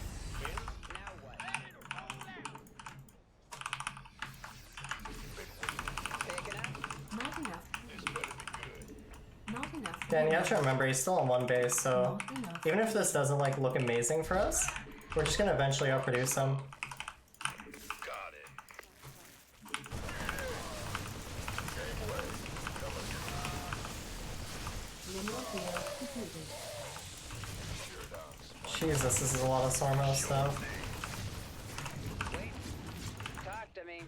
Now what? Picking up? Not enough. This better be good. Not enough. Dan, you have to remember he's still on one base, so Not enough. even if this doesn't like look amazing for us, we're just gonna eventually outproduce him. Got it. Mineral field completed. Jesus, this is a lot of Sormo stuff. Wait. Talk to me.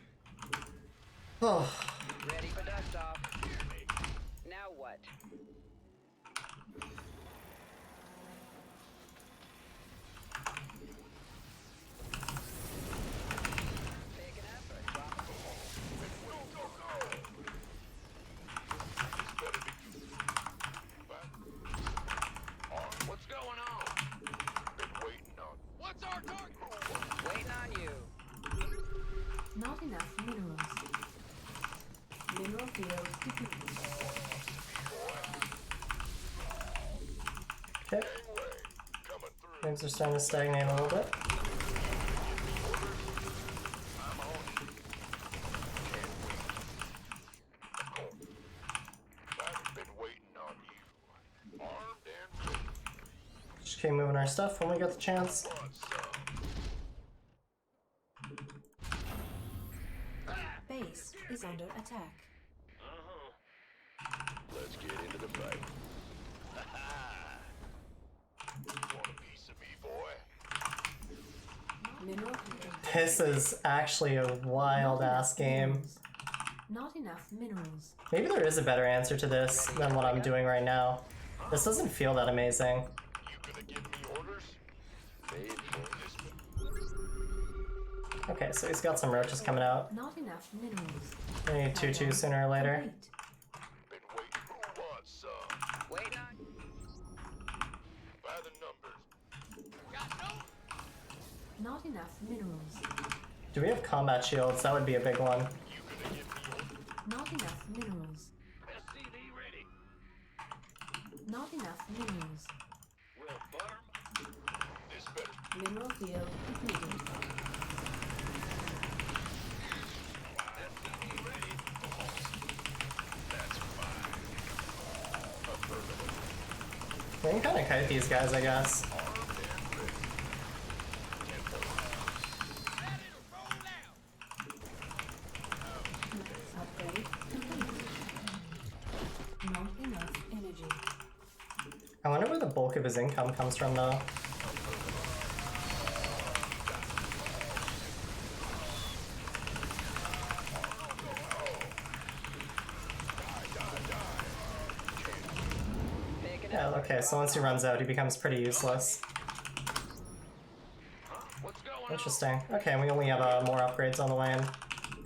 Oh, Ready for dust off. Now what? Picking up or dropping? What's going on? Been waiting on. What's our target? Waiting on you. Not enough minerals. Mineral field depleted. Things are starting to stagnate a little bit. I've been waiting on you. Armed and ready. Just keep moving our stuff when we get the chance. Want some? Base is under attack. Let's get into the fight. Want a piece of me, boy? Mineral. This is actually a wild ass game. Not enough minerals. Maybe there is a better answer to this than what I'm doing right now. This doesn't feel that amazing. You gonna give me orders? Made for this. Okay, so he's got some roaches coming out. Not enough minerals. We need 2-2 sooner or later. Complete. Been waiting. Who wants some? Wait on. By the numbers. Not enough minerals. Do we have combat shields? That would be a big one. You gonna give me orders? Not enough minerals. SCV ready. Not enough minerals. Well, farm. This better. Mineral field completed. SCV ready. That's fine. Affirmative. We can kind of kite these guys, I guess. Armed and ready. Upgrade complete. Not enough energy. I wonder where the bulk of his income comes from, though. Picking Yeah, up. okay, so once he runs out, he becomes pretty useless. What's going on? Interesting. Okay, and we only have more upgrades on the way and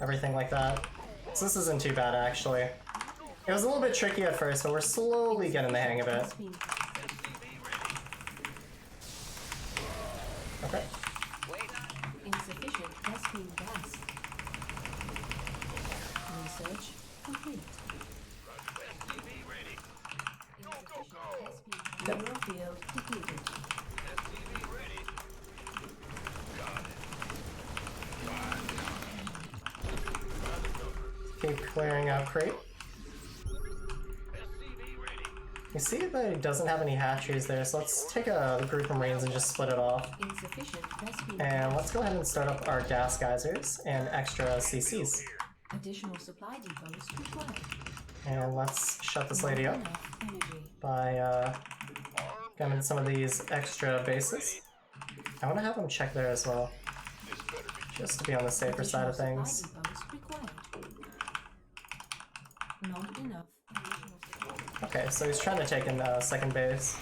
everything like that. So this isn't too bad, actually. It was a little bit tricky at first, but we're slowly getting the hang of it. Has been Okay. Wait on. insufficient has been gas. Research complete. SCV ready. Insufficient has been mineral field depleted. SCV ready. Keep clearing out crate. SCV ready. You see that he doesn't have any hatcheries there, so let's take a group of marines and just split it off. Insufficient has been And gas. let's go ahead and start up our gas geysers and extra CCs. Additional supply depots required. And let's shut this lady up Enough energy. by getting some of these extra bases. I want to have them check there as well, This better be just to be on the safer side of Additional things. supply depots required. Not enough additional supply. Okay, so he's trying to take in second base.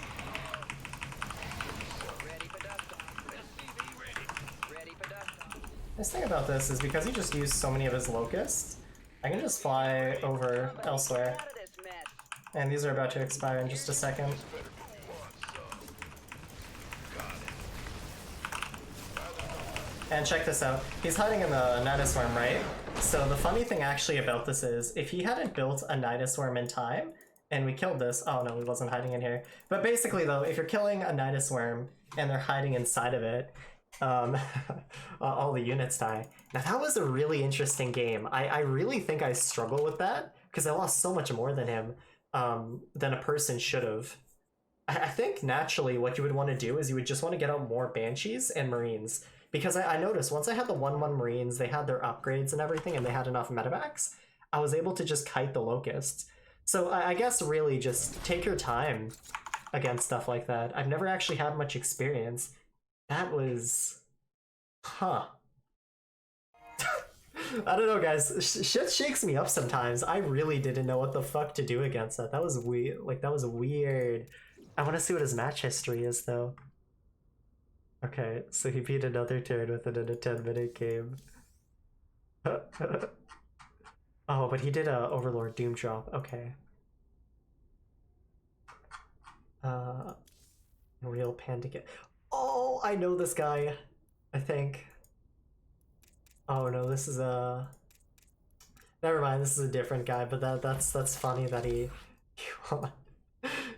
Ready for dust off. SCV ready. Ready for dust off. Nice thing about this is because he just used so many of his locusts, I can just fly over elsewhere. Out of this mess. And these are about to expire in just a second. And check this out. He's hiding in the Nidus Worm, right? So the funny thing actually about this is, if he hadn't built a Nidus Worm in time, and we killed this, oh no, he wasn't hiding in here. But basically though, if you're killing a Nidus Worm, and they're hiding inside of it, all the units die. Now that was a really interesting game. I really think I struggle with that, because I lost so much more than him, than a person should have. I think naturally what you would want to do is you would just want to get out more Banshees and Marines. Because I noticed once I had the 1-1 Marines, they had their upgrades and everything, and they had enough medevacs, I was able to just kite the Locusts. So I guess really just take your time against stuff like that. I've never actually had much experience. That was... Huh. I don't know, guys. Shit shakes me up sometimes. I really didn't know what the fuck to do against that. That was weird. Like, that was weird. I want to see what his match history is, though. Okay, so he beat another turn within a 10-minute game. Oh, but he did a Overlord Doom drop. Okay. Real Panda. Oh, I know this guy. I think. Oh no, this is a. Never mind. This is a different guy. But that's funny that he won.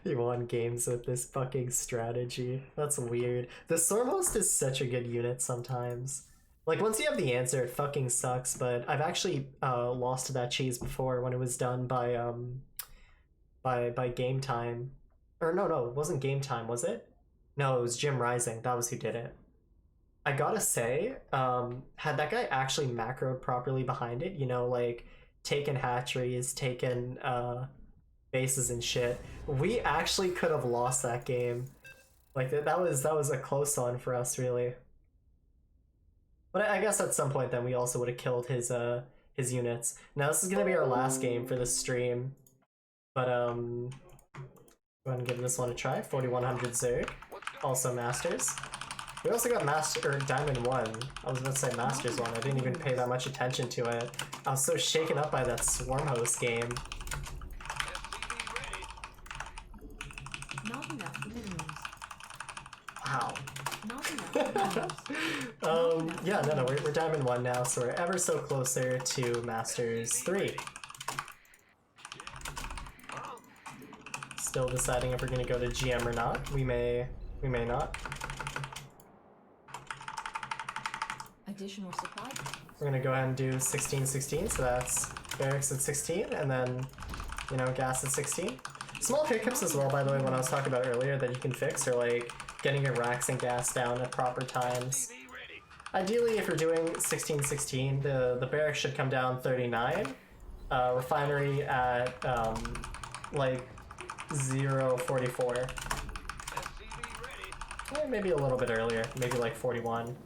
He won games with this fucking strategy. That's weird. The Storm Host is such a good unit sometimes. Like, once you have the answer, it fucking sucks, but I've actually lost to that cheese before when it was done by Game Time. Or no, it wasn't Game Time, was it? No, it was Jim Rising. That was who did it. I gotta say, had that guy actually macroed properly behind it, you know, like, taken hatcheries, taken bases and shit, we actually could have lost that game. Like, that was a close one for us, really. But I guess at some point then we also would have killed his units. Now this is gonna be our last game for this stream, but go ahead and give this one a try. 4100 Zerg, also Masters. We also got Master or Diamond 1. I was about to say Masters 1. I didn't even pay that much attention to it. I was so shaken up by that Swarm Host game. Not enough minerals. Wow. Not enough minerals. Yeah, no, we're Diamond 1 now, so we're ever so closer to Masters 3. Still deciding if we're gonna go to GM or not. We may not. Additional supply. We're gonna go ahead and do 16-16, so that's barracks at 16, and then, you know, gas at 16. Small hiccups as well, by the way, when I was talking about earlier that you can fix, are like getting your racks and gas down at proper times. Ideally, if you're doing 16-16, the barracks should come down 39, refinery at like 0.44. Maybe a little bit earlier, maybe like 41.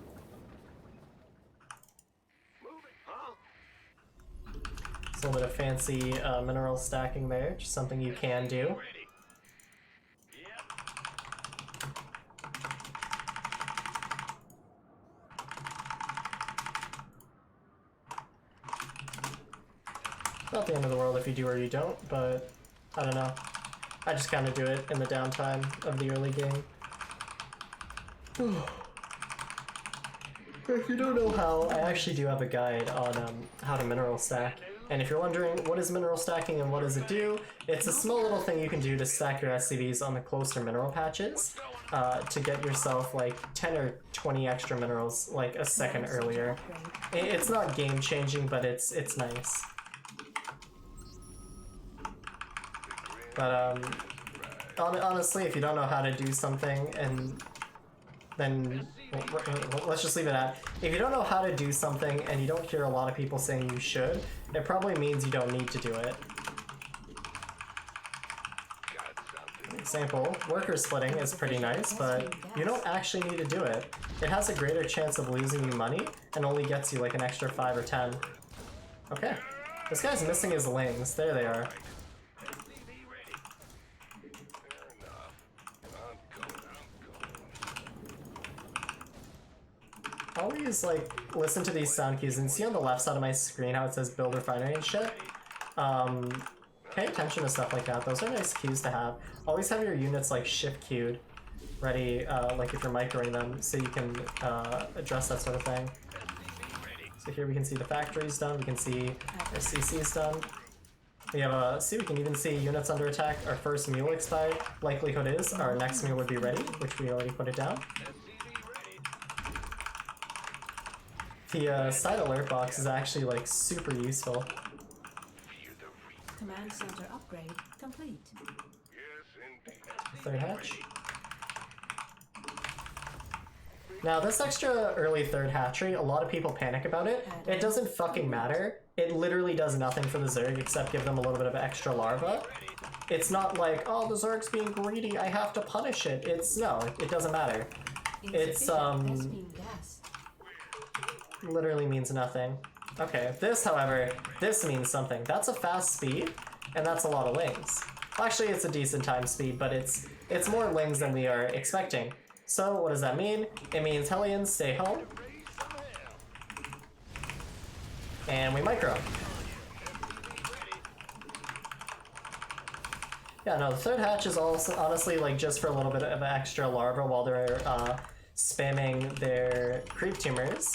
A little bit of fancy mineral stacking there, just something you can do. Not the end of the world if you do or you don't, but I don't know. I just kind of do it in the downtime of the early game. If you don't know how, I actually do have a guide on how to mineral stack. And if you're wondering what is mineral stacking and what does it do, it's a small little thing you can do to stack your SCVs on the closer mineral patches to get yourself like 10 or 20 extra minerals like a second earlier. It's not game changing, but it's nice. But honestly, if you don't know how to do something, and then let's just leave it at, if you don't know how to do something and you don't hear a lot of people saying you should, it probably means you don't need to do it. Example, worker splitting is pretty nice, but you don't actually need to do it. It has a greater chance of losing you money and only gets you like an extra 5 or 10. Okay, this guy's missing his lings. There they are. Always like listen to these sound cues and see on the left side of my screen how it says build refinery and shit. Pay attention to stuff like that. Those are nice cues to have. Always have your units like shift queued ready, like if you're microing them, so you can address that sort of thing. So here we can see the factory's done. We can see our CC's done. We have see, we can even see units under attack. Our first mule expired. Likelihood is our next mule would be ready, which we already put it down. The side alert box is actually like super useful. Command center upgrade complete. Third hatch. Now this extra early third hatchery, a lot of people panic about it. It doesn't fucking matter. It literally does nothing for the Zerg except give them a little bit of extra larva. It's not like, oh, the Zerg's being greedy, I have to punish it. No, it doesn't matter. It's literally means nothing. Okay, this, however, this means something. That's a fast speed, and that's a lot of lings. Well, actually, it's a decent time speed, but it's more lings than we are expecting. So, what does that mean? It means Hellions stay home. And we micro. Yeah, no, the third hatch is also honestly like just for a little bit of extra larva while they're spamming their creep tumors.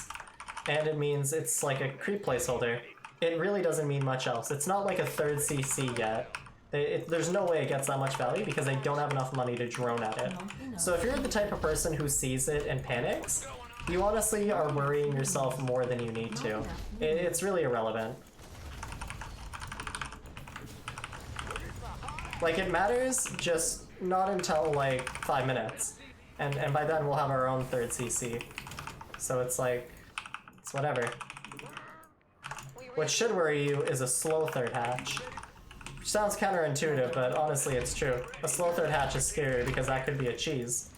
And it means it's like a creep placeholder. It really doesn't mean much else. It's not like a third CC yet. There's no way it gets that much value because they don't have enough money to drone at it. So if you're the type of person who sees it and panics, you honestly are worrying yourself more than you need to. It's really irrelevant. Like, it matters, just not until like 5 minutes. And by then we'll have our own third CC. So it's like, it's whatever. What should worry you is a slow third hatch. Which sounds counterintuitive, but honestly it's true. A slow third hatch is scary because that could be a cheese.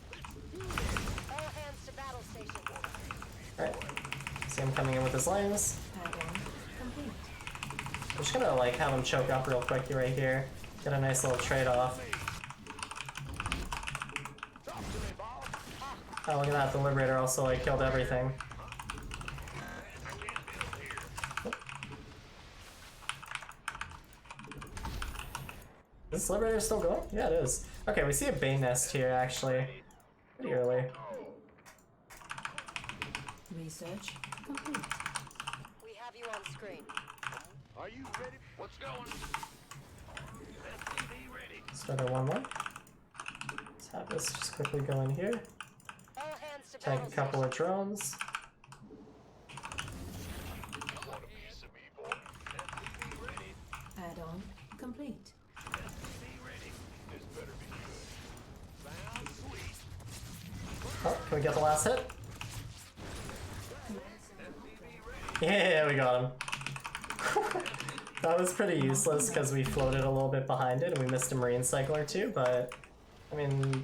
All hands to battle station. Alright. See him coming in with his lanes. Add-on complete. I'm just gonna like have him choke up real quick right here. Get a nice little trade-off. Oh, look at that, the Liberator also like killed everything. Is this Liberator still going? Yeah, it is. Okay, we see a Bane Nest here, actually. Pretty early. Research complete. We have you on screen. Are you ready? What's going? SCV ready. Start our 1-1. Let's have this just quickly go in here. All hands to Take battle a couple of drones. I want a piece of me, boy. SCV ready. Add-on complete. SCV ready. This better be good. Sounds sweet. Oh, can we get the last hit? SCV ready. Yeah, we got him. That was pretty useless because we floated a little bit behind it and we missed a Marine cycle or two, but I mean,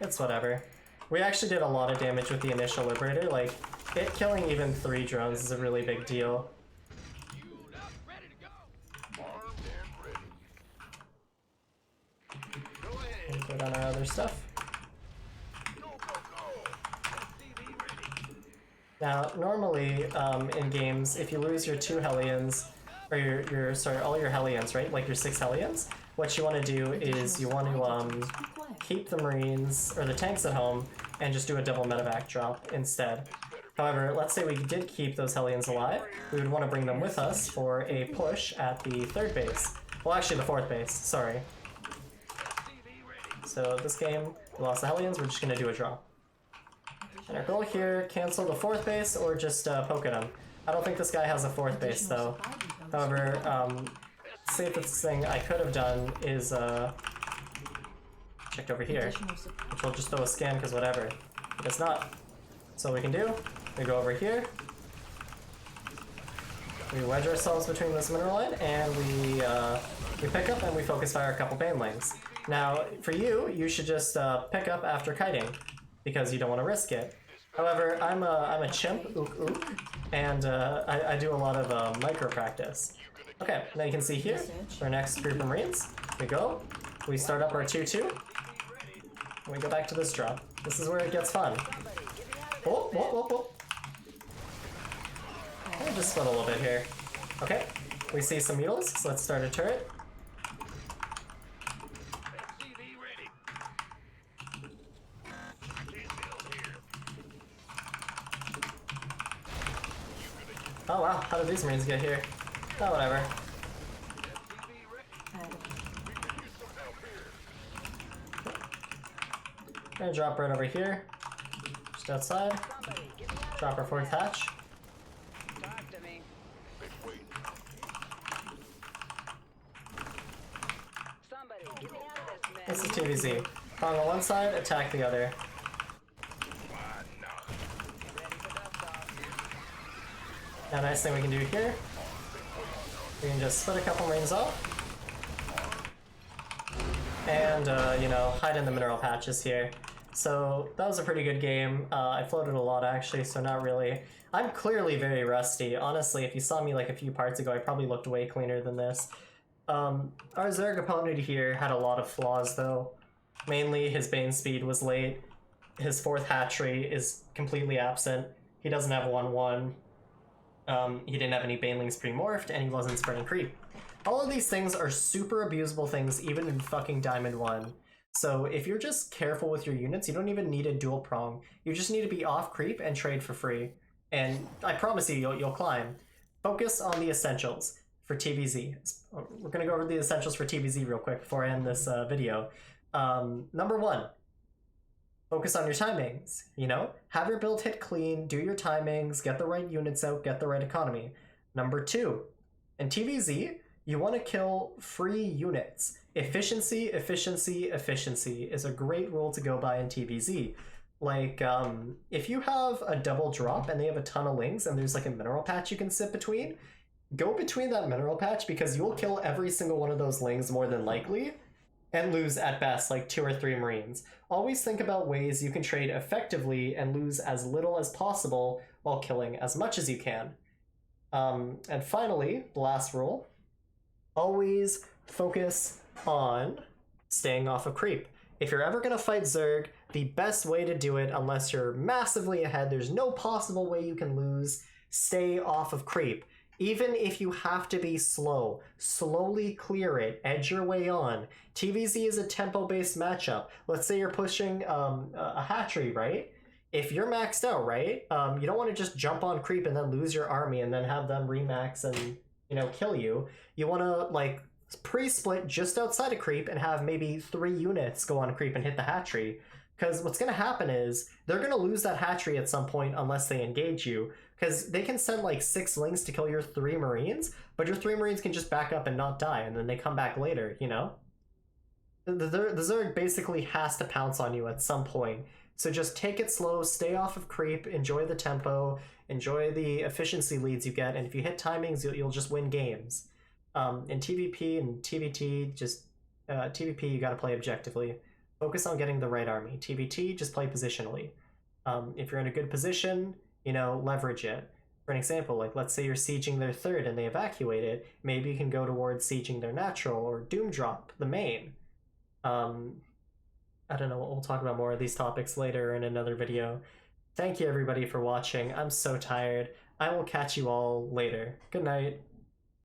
it's whatever. We actually did a lot of damage with the initial Liberator. Like, it killing even 3 drones is a really big deal. Fueled up, ready to go. Armed and ready. Go ahead. And put on our other stuff. Go, go, go. SCV ready. Now, normally in games, if you lose your 2 Hellions, or sorry, all your Hellions, right? Like your 6 Hellions, what you want to do is you want to keep the Marines or the tanks at home and just do a double medevac drop instead. However, let's say we did keep those Hellions alive, we would want to bring them with us for a push at the 3rd base. Well, actually the 4th base, sorry. So this game, we lost the Hellions, we're just going to do a drop. And our goal here, cancel the 4th base or just poke at him. I don't think this guy has a 4th base though. However, safest thing I could have done is checked over here, which will just throw a scan because whatever. But it's not. So what we can do, we go over here, we wedge ourselves between this mineral line, and we pick up and we focus fire a couple Bane lanes. Now, for you, you should just pick up after kiting, because you don't want to risk it. However, I'm a chimp, and I do a lot of micro practice. Okay, now you can see here, our next group of Marines, we go, we start up our 2-2, and we go back to this drop. This is where it gets fun. Oh, whoa, whoa, whoa. Let me just split a little bit here. Okay, we see some mules, so let's start a turret. SCV ready. I can't build here. Oh wow, how did these Marines get here? Oh, whatever. SCV ready. Add-on We can use some help here. Gonna drop right over here, just outside. Somebody, get me out Drop our 4th hatch. Talk to me. Big wait. Somebody, get me out of this This mess. is TVZ. On the one side, attack the other. Why not? Ready for dust off. Now, nice thing we can do here, we can just split a couple Marines off. And, you know, hide in the mineral patches here. So, that was a pretty good game. I floated a lot, actually, so not really. I'm clearly very rusty. Honestly, if you saw me like a few parts ago, I probably looked way cleaner than this. Our Zerg opponent here had a lot of flaws, though. Mainly, his Bane speed was late. His 4th hatchery is completely absent. He doesn't have 1-1. He didn't have any Banelings pre-morphed, and he wasn't spreading creep. All of these things are super abusable things, even in fucking Diamond 1. So if you're just careful with your units, you don't even need a dual prong. You just need to be off creep and trade for free. And I promise you, you'll climb. Focus on the essentials. for TVZ. We're gonna go over the essentials for TVZ real quick before I end this video. Number 1, focus on your timings. You know, have your build hit clean, do your timings, get the right units out, get the right economy. Number 2, in TVZ, you want to kill free units. Efficiency, efficiency, efficiency is a great rule to go by in TVZ. Like, if you have a double drop and they have a ton of lings and there's like a mineral patch you can sit between, go between that mineral patch because you'll kill every single one of those lings more than likely and lose at best like 2 or 3 Marines. Always think about ways you can trade effectively and lose as little as possible while killing as much as you can. And finally, the last rule, always focus on staying off of creep. If you're ever going to fight Zerg, the best way to do it, unless you're massively ahead, there's no possible way you can lose, stay off of creep. Even if you have to be slow, slowly clear it, edge your way on. TVZ is a tempo-based matchup. Let's say you're pushing a hatchery, right? If you're maxed out, right, you don't want to just jump on creep and then lose your army and then have them remax and, you know, kill you. You want to, like, pre-split just outside of creep and have maybe 3 units go on creep and hit the hatchery. Because what's going to happen is they're going to lose that hatchery at some point unless they engage you. Because they can send like 6 lings to kill your 3 Marines, but your 3 Marines can just back up and not die, and then they come back later, you know? The Zerg basically has to pounce on you at some point. So just take it slow, stay off of creep, enjoy the tempo, enjoy the efficiency leads you get, and if you hit timings, you'll just win games. In TVP and TVT, just TVP you gotta play objectively. Focus on getting the right army. TVT, just play positionally. If you're in a good position, you know, leverage it. For an example, like let's say you're sieging their 3rd and they evacuate it, maybe you can go towards sieging their natural or doom drop the main. I don't know, we'll talk about more of these topics later in another video. Thank you everybody for watching. I'm so tired. I will catch you all later. Good night.